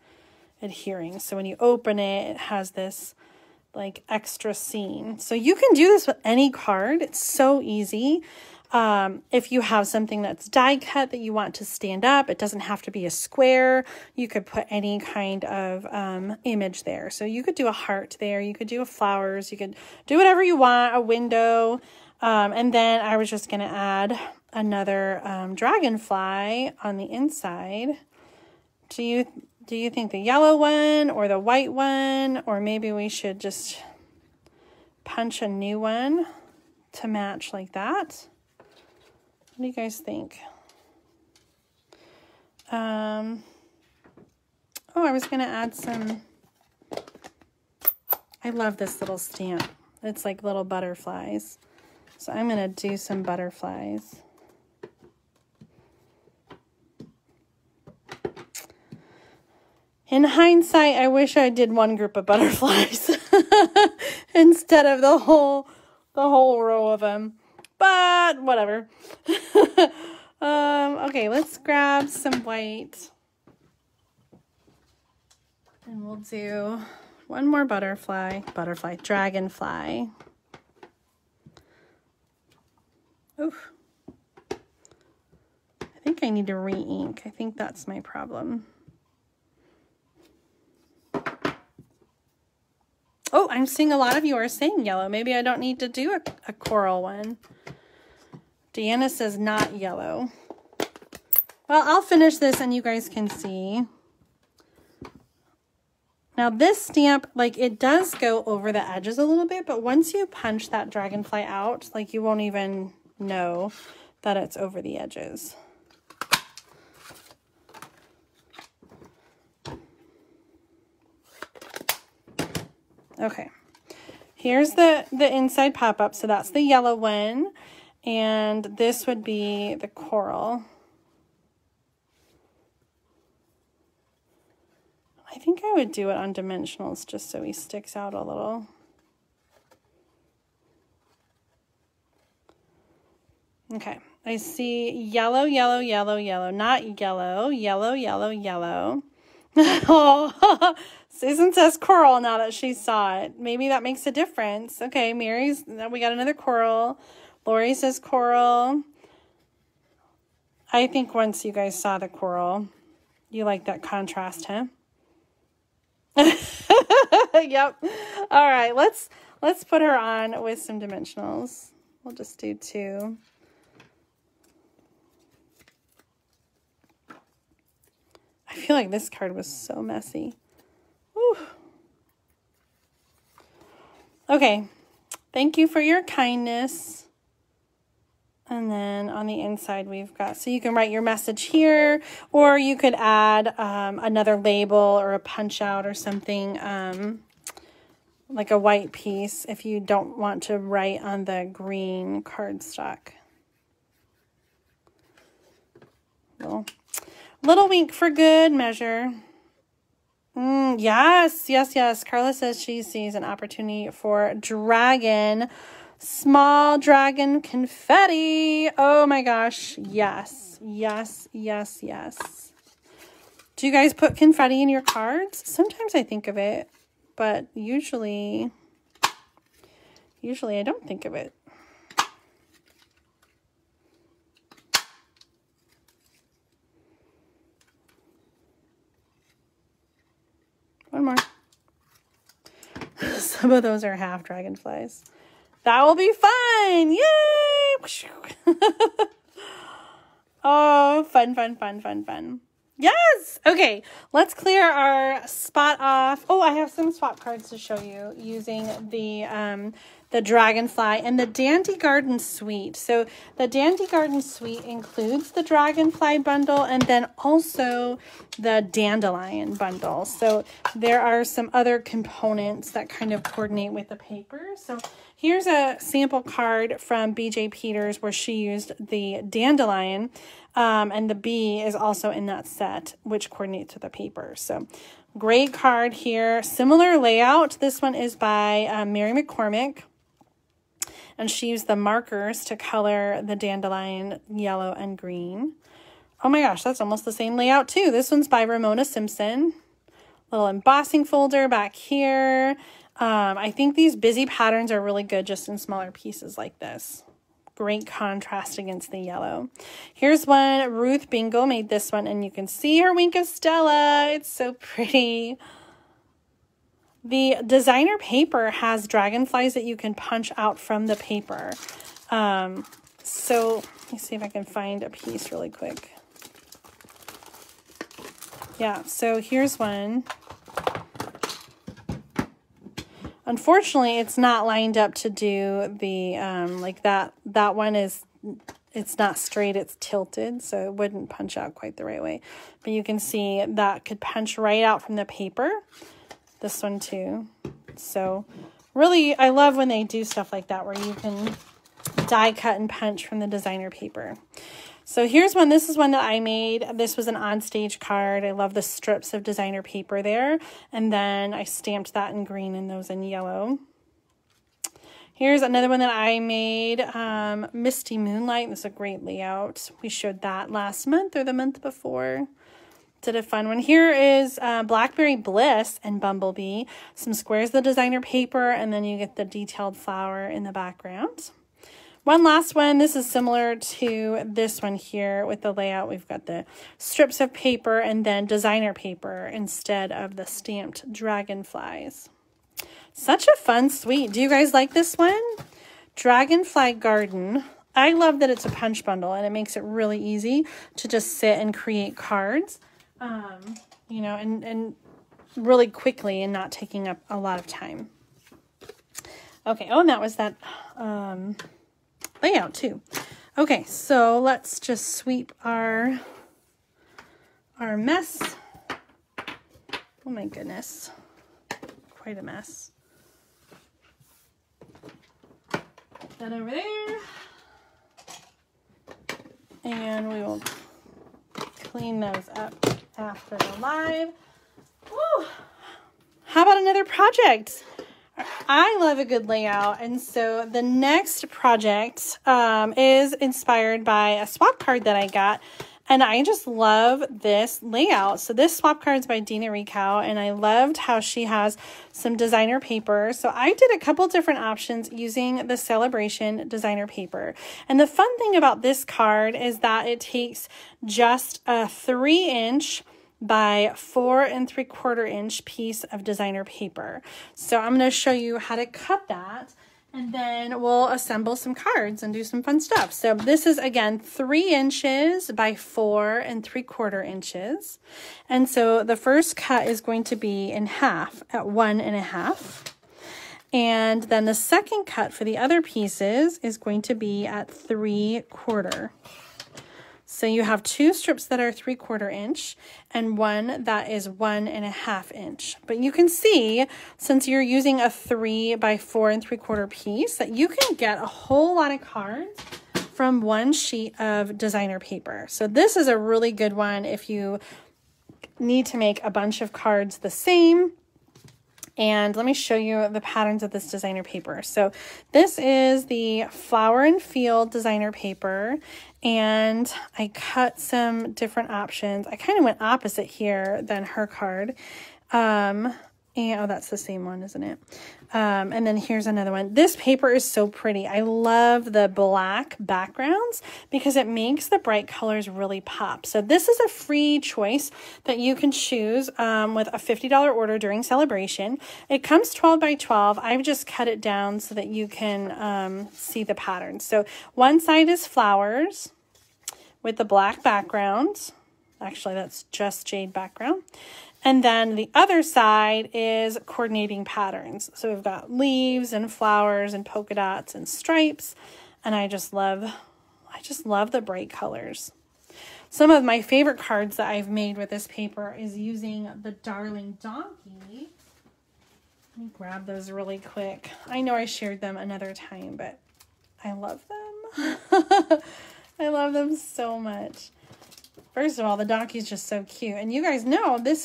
adhering. So when you open it, it has this like extra scene. So you can do this with any card. It's so easy. If you have something that's die cut that you want to stand up, it doesn't have to be a square. You could put any kind of image there. So you could do a heart there. You could do flowers. You could do whatever you want, a window. And then I was just going to add another dragonfly on the inside. Do you think the yellow one or the white one, or maybe we should just punch a new one to match like that? What do you guys think? Oh, I was going to add some. I love this little stamp. It's like little butterflies. So I'm going to do some butterflies. In hindsight, I wish I did one group of butterflies instead of the whole row of them. But whatever. Okay, let's grab some white. And we'll do one more dragonfly. Oof. I think I need to re-ink. I think that's my problem. Oh, I'm seeing a lot of you are saying yellow. Maybe I don't need to do a coral one. Deanna says not yellow. Well, I'll finish this and you guys can see. Now this stamp, like, it does go over the edges a little bit, but once you punch that dragonfly out, like, you won't even know that it's over the edges. Okay, here's the inside pop-up. So that's the yellow one, and this would be the coral. I think I would do it on dimensionals just so he sticks out a little. Okay, I see yellow, yellow, yellow, yellow, not yellow, yellow, yellow, yellow. Oh, Susan says coral now that she saw it. Maybe that makes a difference. Okay, Mary's, we got another coral. Lori says coral. I think once you guys saw the coral, you like that contrast, huh? Yep. All right, let's put her on with some dimensionals. We'll just do 2. I feel like this card was so messy. Whew. Okay, thank you for your kindness. And then on the inside we've got, so you can write your message here, or you could add another label or a punch out or something, like a white piece if you don't want to write on the green cardstock. Little wink for good measure. Yes, yes, yes. Carla says she sees an opportunity for small dragon confetti. Oh my gosh. Yes, yes, yes, yes. Do you guys put confetti in your cards? Sometimes I think of it, but usually I don't think of it. One more. Some of those are half dragonflies. That will be fun. Yay! Oh, fun, fun, fun, fun, fun. Yes! Okay, let's clear our spot off. Oh, I have some swap cards to show you using the Dragonfly and the Dandy Garden Suite. So the Dandy Garden Suite includes the Dragonfly bundle and then also the Dandelion bundle. So there are some other components that kind of coordinate with the paper. So here's a sample card from BJ Peters where she used the Dandelion, and the bee is also in that set, which coordinates with the paper. So great card here. Similar layout. This one is by Mary McCormick, and she used the markers to color the dandelion yellow and green. Oh my gosh, that's almost the same layout too. This one's by Ramona Simpson. Little embossing folder back here. I think these busy patterns are really good just in smaller pieces like this. great contrast against the yellow. Here's one. Ruth Bingle made this one, and you can see her wink of Stella. It's so pretty. The designer paper has dragonflies that you can punch out from the paper. So let me see if I can find a piece really quick. Yeah, so here's one. Unfortunately, it's not lined up to do the, like that one is, it's not straight, it's tilted, so it wouldn't punch out quite the right way. But you can see that could punch right out from the paper. This one too. So really, I love when they do stuff like that where you can die cut and punch from the designer paper. So here's one. This is one that I made. This was an on-stage card. I love the strips of designer paper there. And then I stamped that in green and those in yellow. Here's another one that I made, Misty Moonlight. This is a great layout. We showed that last month or the month before. Did a fun one. Here is Blackberry Bliss and Bumblebee. Some squares of the designer paper, and then you get the detailed flower in the background. One last one. This is similar to this one here with the layout. We've got the strips of paper and then designer paper instead of the stamped dragonflies. Such a fun suite. Do you guys like this one? Dragonfly Garden. I love that it's a punch bundle and it makes it really easy to just sit and create cards, you know, and really quickly and not taking up a lot of time. Okay. Oh, and that was that, layout too. Okay, so let's just sweep our mess. Oh my goodness, quite a mess. Put that over there, and we will clean those up after the live. Woo. How about another project? I love a good layout, and so the next project is inspired by a swap card that I got, and I just love this layout. So this swap card is by Dina Ricow, and I loved how she has some designer paper. So I did a couple different options using the Sale-a-Bration designer paper. And the fun thing about this card is that it takes just a 3-inch by 4 3/4 inch piece of designer paper. So I'm going to show you how to cut that, and then we'll assemble some cards and do some fun stuff. So this is, again, 3 inches by 4 3/4 inches. And so the first cut is going to be in half at 1 1/2. And then the second cut for the other pieces is going to be at 3/4. So you have 2 strips that are 3/4 inch and one that is 1 1/2 inch. But you can see, since you're using a 3 by 4 3/4 piece, that you can get a whole lot of cards from one sheet of designer paper. So this is a really good one if you need to make a bunch of cards the same. And let me show you the patterns of this designer paper. So this is the Flower and Field designer paper, and I cut some different options. I kind of went opposite here than her card. And oh, that's the same one, isn't it? And then here's another one. This paper is so pretty. I love the black backgrounds because it makes the bright colors really pop. So this is a free choice that you can choose with a $50 order during Sale-a-Bration. It comes 12 by 12. I've just cut it down so that you can see the pattern. So one side is flowers with the black background. Actually, that's just jade background. And then the other side is coordinating patterns. So we've got leaves and flowers and polka dots and stripes. And I just love the bright colors. Some of my favorite cards that I've made with this paper is using the Darling Donkey. Let me grab those really quick. I know I shared them another time, but I love them. I love them so much. First of all, the donkey's just so cute. And you guys know the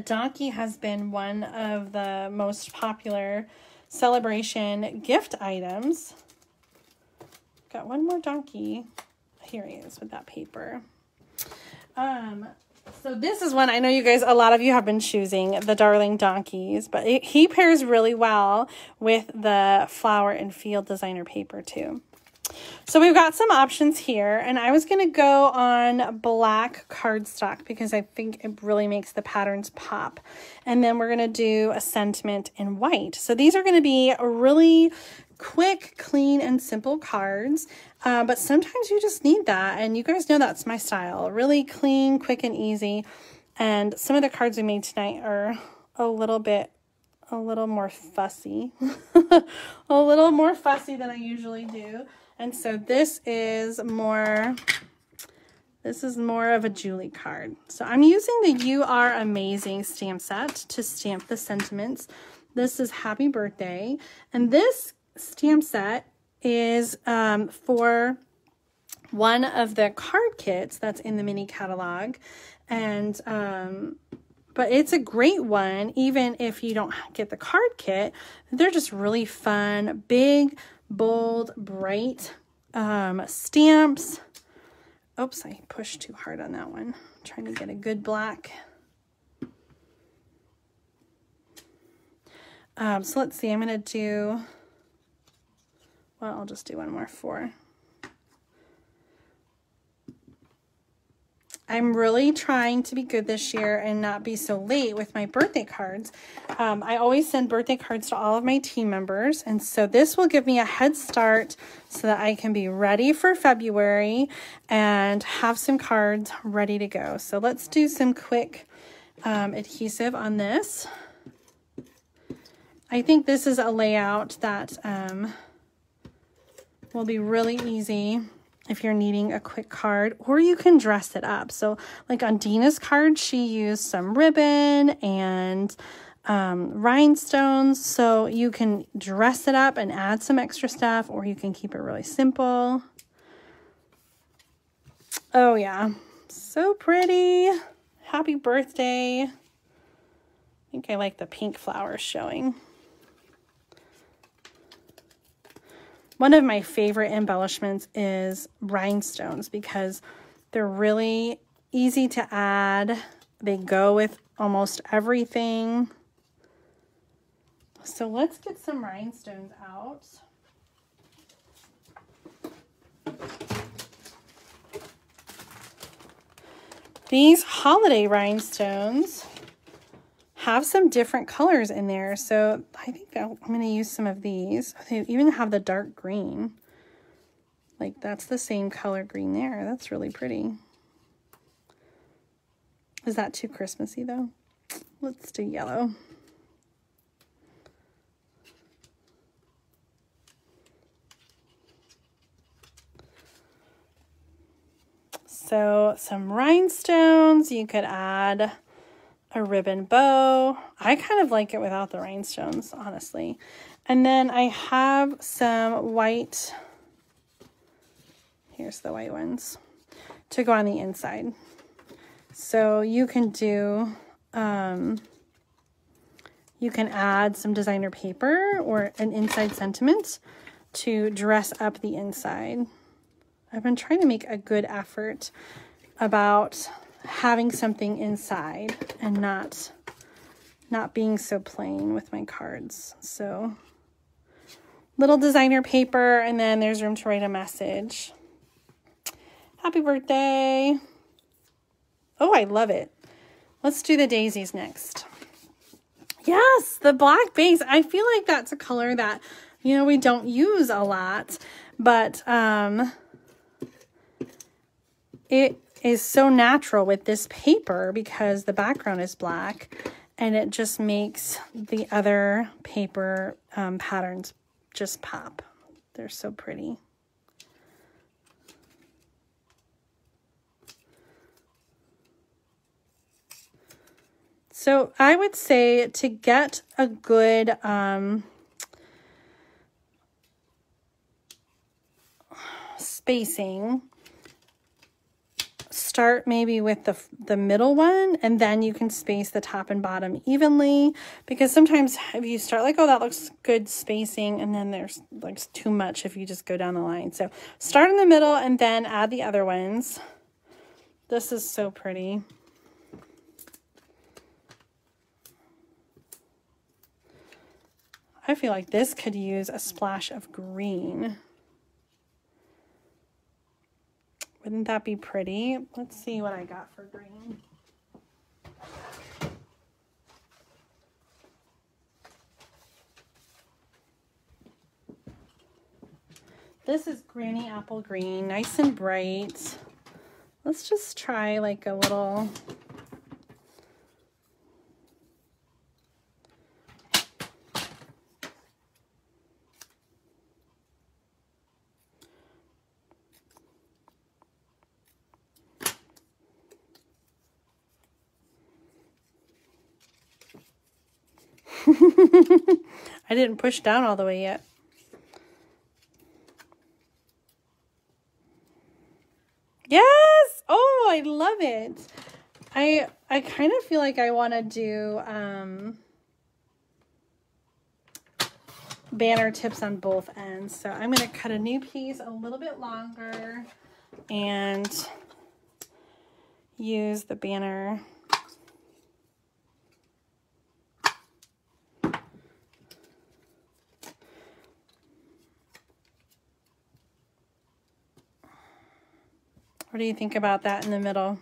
donkey has been one of the most popular Sale-a-Bration gift items. Got one more donkey. Here he is with that paper. So So this is one I know you guys, a lot of you have been choosing, the Darling Donkeys, but he pairs really well with the Flower and Field designer paper too. So we've got some options here, and I was going to go on black cardstock because I think it really makes the patterns pop. And then we're going to do a sentiment in white. So these are going to be really quick, clean, and simple cards, but sometimes you just need that, and you guys know that's my style. Really clean, quick, and easy. And some of the cards we made tonight are a little more fussy. A little more fussy than I usually do. And so this is more of a Julie card. So I'm using the You Are Amazing stamp set to stamp the sentiments. This is Happy Birthday. And this stamp set is for one of the card kits that's in the mini catalog. And but it's a great one, even if you don't get the card kit. They're just really fun, big, bold, bright stamps. Oops, I pushed too hard on that one. I'm trying to get a good black. So let's see, I'm going to do, well, I'll just do one more 4. I'm really trying to be good this year and not be so late with my birthday cards. I always send birthday cards to all of my team members, and so this will give me a head start so that I can be ready for February and have some cards ready to go. So let's do some quick adhesive on this. I think this is a layout that will be really easy if you're needing a quick card, or you can dress it up. So like on Dina's card, she used some ribbon and rhinestones, so you can dress it up and add some extra stuff, or you can keep it really simple. Oh yeah, so pretty. Happy birthday. I think I like the pink flowers showing. One of my favorite embellishments is rhinestones because they're really easy to add. They go with almost everything. So let's get some rhinestones out. These holiday rhinestones have some different colors in there, so I think I'm going to use some of these. They even have the dark green. Like, that's the same color green there. That's really pretty. Is that too Christmassy, though? Let's do yellow. So, some rhinestones. You could add a ribbon bow. I kind of like it without the rhinestones, honestly. And then I have some white, here's the white ones, to go on the inside. So you can do, you can add some designer paper or an inside sentiment to dress up the inside. I've been trying to make a good effort about having something inside and not being so plain with my cards. So little designer paper, and then there's room to write a message. Happy birthday. Oh, I love it. Let's do the daisies next. Yes, the black base. I feel like that's a color that, you know, we don't use a lot, but it is so natural with this paper because the background is black, and it just makes the other paper patterns just pop. They're so pretty. So I would say to get a good spacing, start maybe with the middle one, and then you can space the top and bottom evenly, because sometimes if you start like, oh, that looks good spacing, and then there's like too much if you just go down the line. So start in the middle and then add the other ones. This is so pretty. I feel like this could use a splash of green. Wouldn't that be pretty? Let's see what I got for green. This is Granny Apple Green, nice and bright. Let's just try like a little... I didn't push down all the way yet. Yes! Oh, I love it. I kind of feel like I want to do banner tips on both ends. So I'm going to cut a new piece a little bit longer and use the banner. What do you think about that in the middle?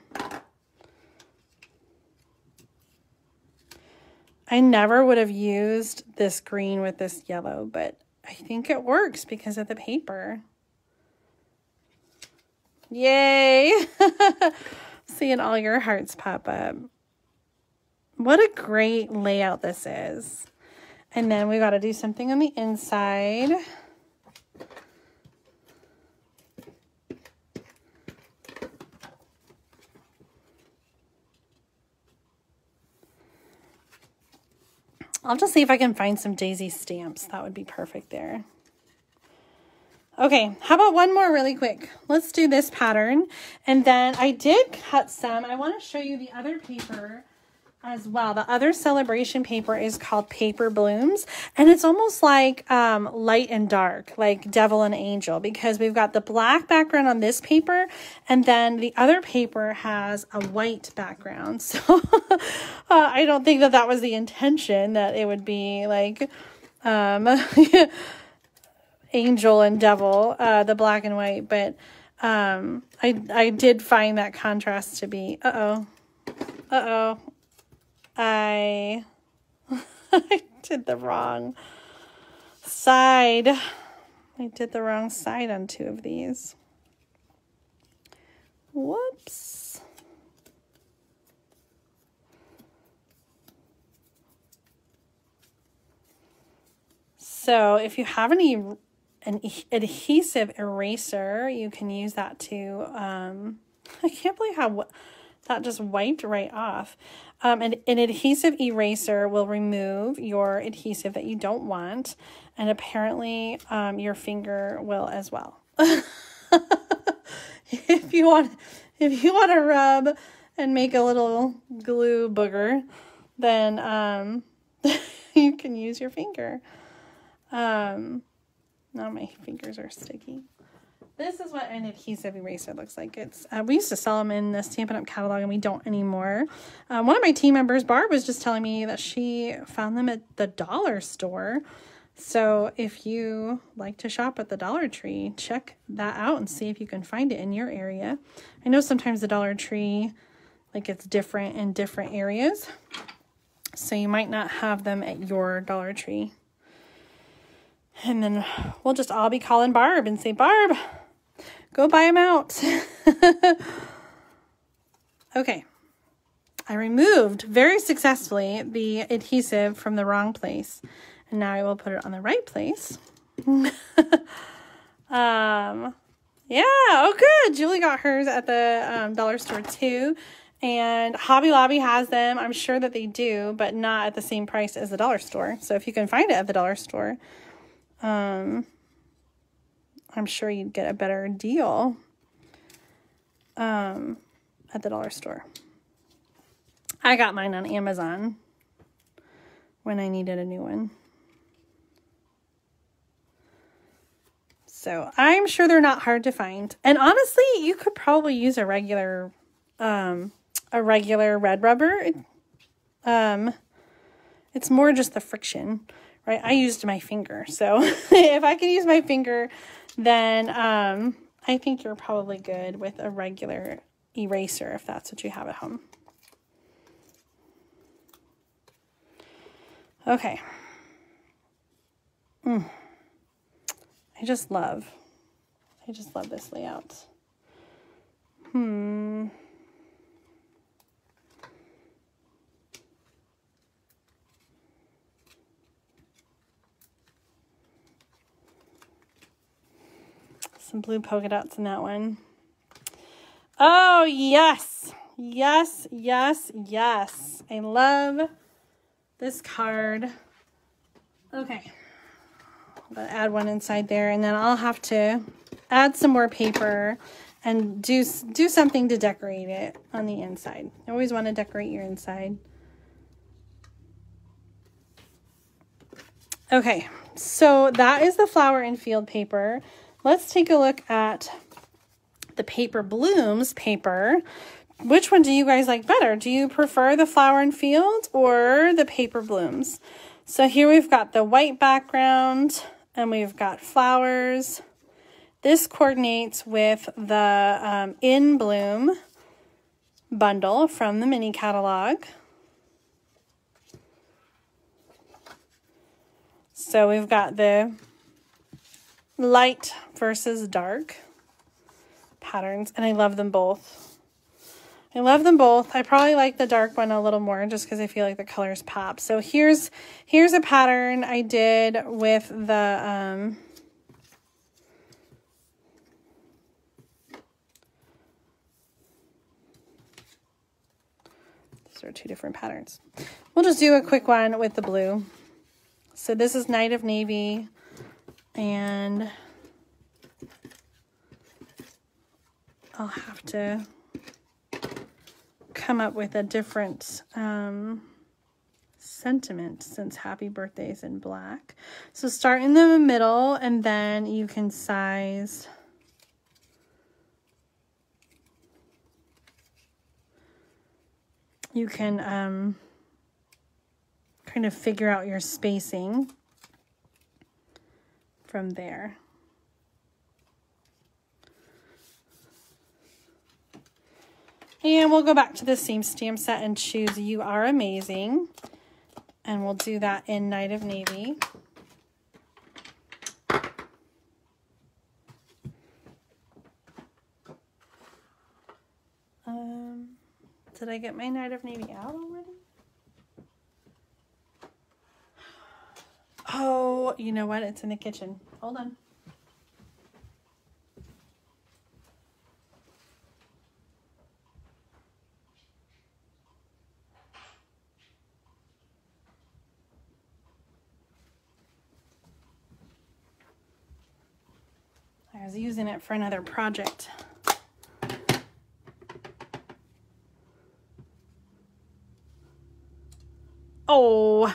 I never would have used this green with this yellow, but I think it works because of the paper. Yay! Seeing all your hearts pop up. What a great layout this is. And then we got to do something on the inside. I'll just see if I can find some daisy stamps. That would be perfect there. Okay, how about one more really quick? Let's do this pattern. And then I did cut some. I want to show you the other paper as well. The other Sale-a-Bration paper is called Paper Blooms. And it's almost like light and dark, like devil and angel, because we've got the black background on this paper. And then the other paper has a white background. So I don't think that that was the intention, that it would be like angel and devil, the black and white. But I did find that contrast to be, I did the wrong side. I did the wrong side on two of these. Whoops. So if you have an adhesive eraser, you can use that to, I can't believe how that just wiped right off. An adhesive eraser will remove your adhesive that you don't want, and apparently your finger will as well. If you want to rub and make a little glue booger, then you can use your finger. Now my fingers are sticky. This is what an adhesive eraser looks like. It's we used to sell them in the Stampin' Up! Catalog, and we don't anymore. One of my team members, Barb, was just telling me that she found them at the dollar store. So if you like to shop at the Dollar Tree, check that out and see if you can find it in your area. I know sometimes the Dollar Tree, like, it's different in different areas, so you might not have them at your Dollar Tree. And then we'll just all be calling Barb and say, Barb, go buy them out. Okay. I removed very successfully the adhesive from the wrong place. And now I will put it on the right place. Yeah, oh good. Julie got hers at the dollar store too. And Hobby Lobby has them. I'm sure that they do, but not at the same price as the dollar store. So if you can find it at the dollar store, I'm sure you'd get a better deal at the dollar store. I got mine on Amazon when I needed a new one. So I'm sure they're not hard to find. And honestly, you could probably use a regular red rubber. It's more just the friction. right? I used my finger. So if I can use my finger, then I think you're probably good with a regular eraser if that's what you have at home. Okay. I just love this layout. Some blue polka dots in that one. Oh, yes. Yes, yes, yes. I love this card. Okay. I'm going to add one inside there, and then I'll have to add some more paper and do something to decorate it on the inside. I always want to decorate your inside. Okay, so that is the flower and field paper. Let's take a look at the Paper Blooms paper. Which one do you guys like better? Do you prefer the flower and field or the Paper Blooms? So here we've got the white background and we've got flowers. This coordinates with the In Bloom bundle from the mini catalog. So we've got the light versus dark patterns, and I love them both. I love them both. I probably like the dark one a little more just because I feel like the colors pop. So here's a pattern I did with the these are two different patterns. We'll just do a quick one with the blue. So this is Night of Navy, and I'll have to come up with a different sentiment since Happy Birthday is in black. So start in the middle, and then you can size you can kind of figure out your spacing from there. And we'll go back to the same stamp set and choose You Are Amazing. And we'll do that in Night of Navy. Did I get my Night of Navy out already? Oh, you know what? It's in the kitchen. Hold on. I was using it for another project. Oh,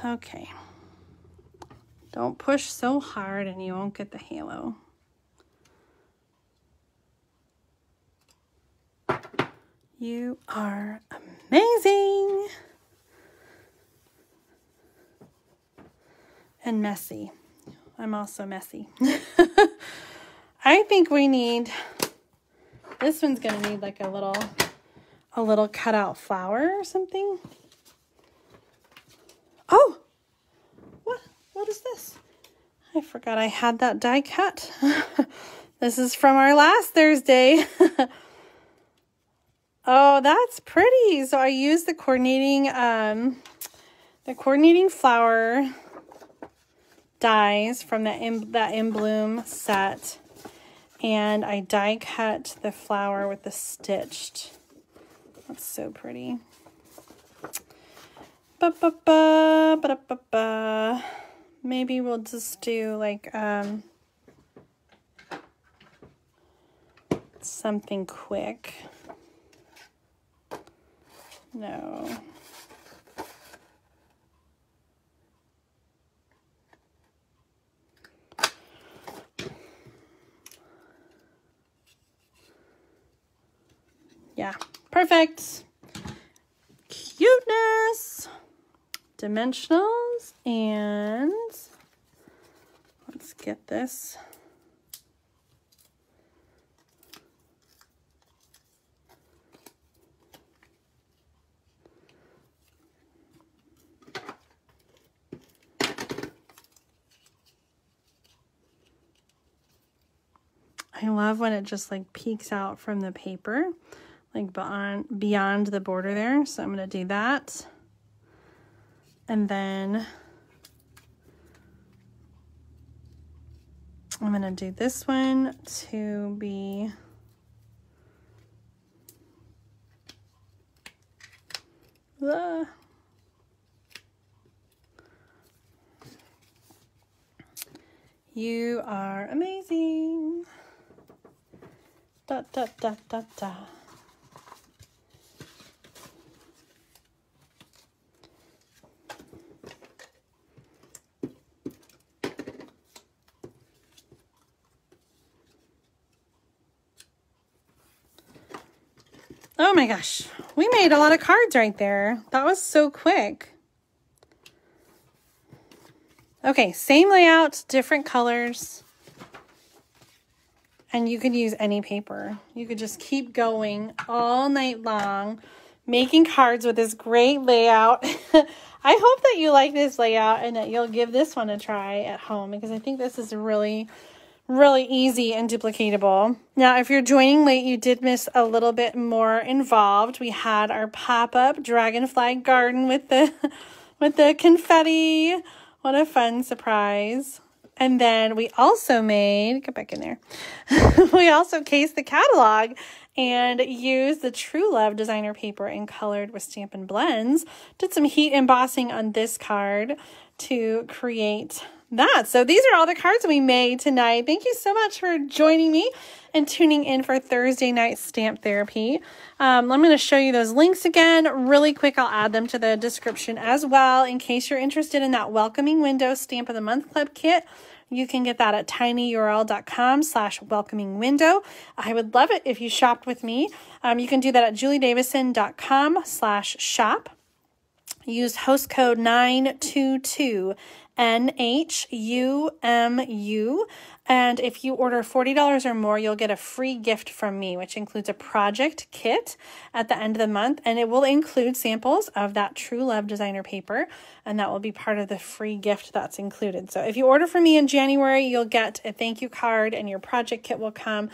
okay. Don't push so hard and you won't get the halo. You are amazing. And messy. I'm also messy. I think we need, this one's gonna need like a little cutout flower or something. Oh, what is this? I forgot I had that die cut. This is from our last Thursday. Oh, that's pretty. So I used the coordinating flower dies from that In Bloom set, and I die cut the flower with the stitched. That's so pretty. Maybe we'll just do like something quick. No. Yeah, perfect. Cuteness. dimensionals, and let's get this. I love when it just like peeks out from the paper, like beyond the border there. So I'm going to do that. And then I'm going to do this one to be You are amazing. Da, da, da, da, da. Oh my gosh, we made a lot of cards right there. That was so quick. Okay, same layout, different colors. And you could use any paper. You could just keep going all night long, making cards with this great layout. I hope that you like this layout and that you'll give this one a try at home, because I think this is really easy and duplicatable. Now, if you're joining late, you did miss a little bit more involved. We had our pop-up Dragonfly garden with the confetti. What a fun surprise. And then we also made, get back in there, we also cased the catalog and used the True Love designer paper and colored with Stampin' Blends. Did some heat embossing on this card to create that. So these are all the cards we made tonight. Thank you so much for joining me and tuning in for Thursday night stamp therapy. I'm going to show you those links again really quick. I'll add them to the description as well in case you're interested in that Welcoming Window Stamp of the Month Club kit. You can get that at tinyurl.com/welcomingwindow. I would love it if you shopped with me. You can do that at juliedavison.com/shop. Use host code 922NHUMU. And if you order $40 or more, you'll get a free gift from me, which includes a project kit at the end of the month. And it will include samples of that True Love designer paper. And that will be part of the free gift that's included. So if you order from me in January, you'll get a thank you card and your project kit will come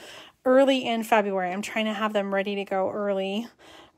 early in February. I'm trying to have them ready to go early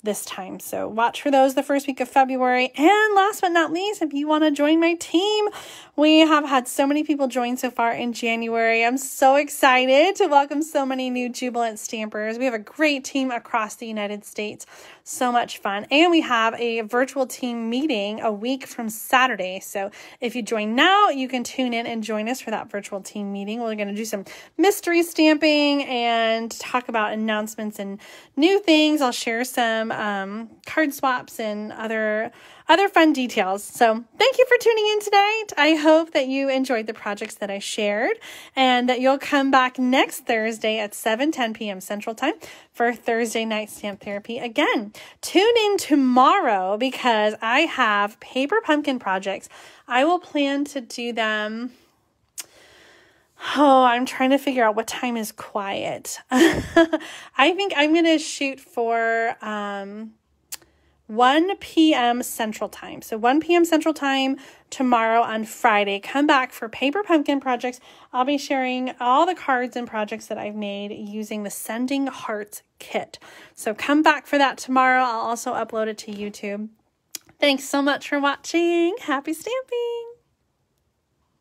this time. So watch for those the first week of February. And last but not least, if you want to join my team, we have had so many people join so far in January. I'm so excited to welcome so many new Jubilant Stampers. We have a great team across the United States. So much fun. And we have a virtual team meeting a week from Saturday. So if you join now, you can tune in and join us for that virtual team meeting. We're going to do some mystery stamping and talk about announcements and new things. I'll share some card swaps and other fun details. So thank you for tuning in tonight. I hope that you enjoyed the projects that I shared and that you'll come back next Thursday at 7:10 p.m. Central Time for Thursday night stamp therapy again. Tune in tomorrow because I have paper pumpkin projects. I will plan to do them. Oh, I'm trying to figure out what time is quiet. I think I'm going to shoot for 1 p.m. Central Time. So 1 p.m. Central Time tomorrow on Friday. Come back for paper pumpkin projects. I'll be sharing all the cards and projects that I've made using the Sending Hearts kit. So come back for that tomorrow. I'll also upload it to YouTube. Thanks so much for watching. Happy stamping!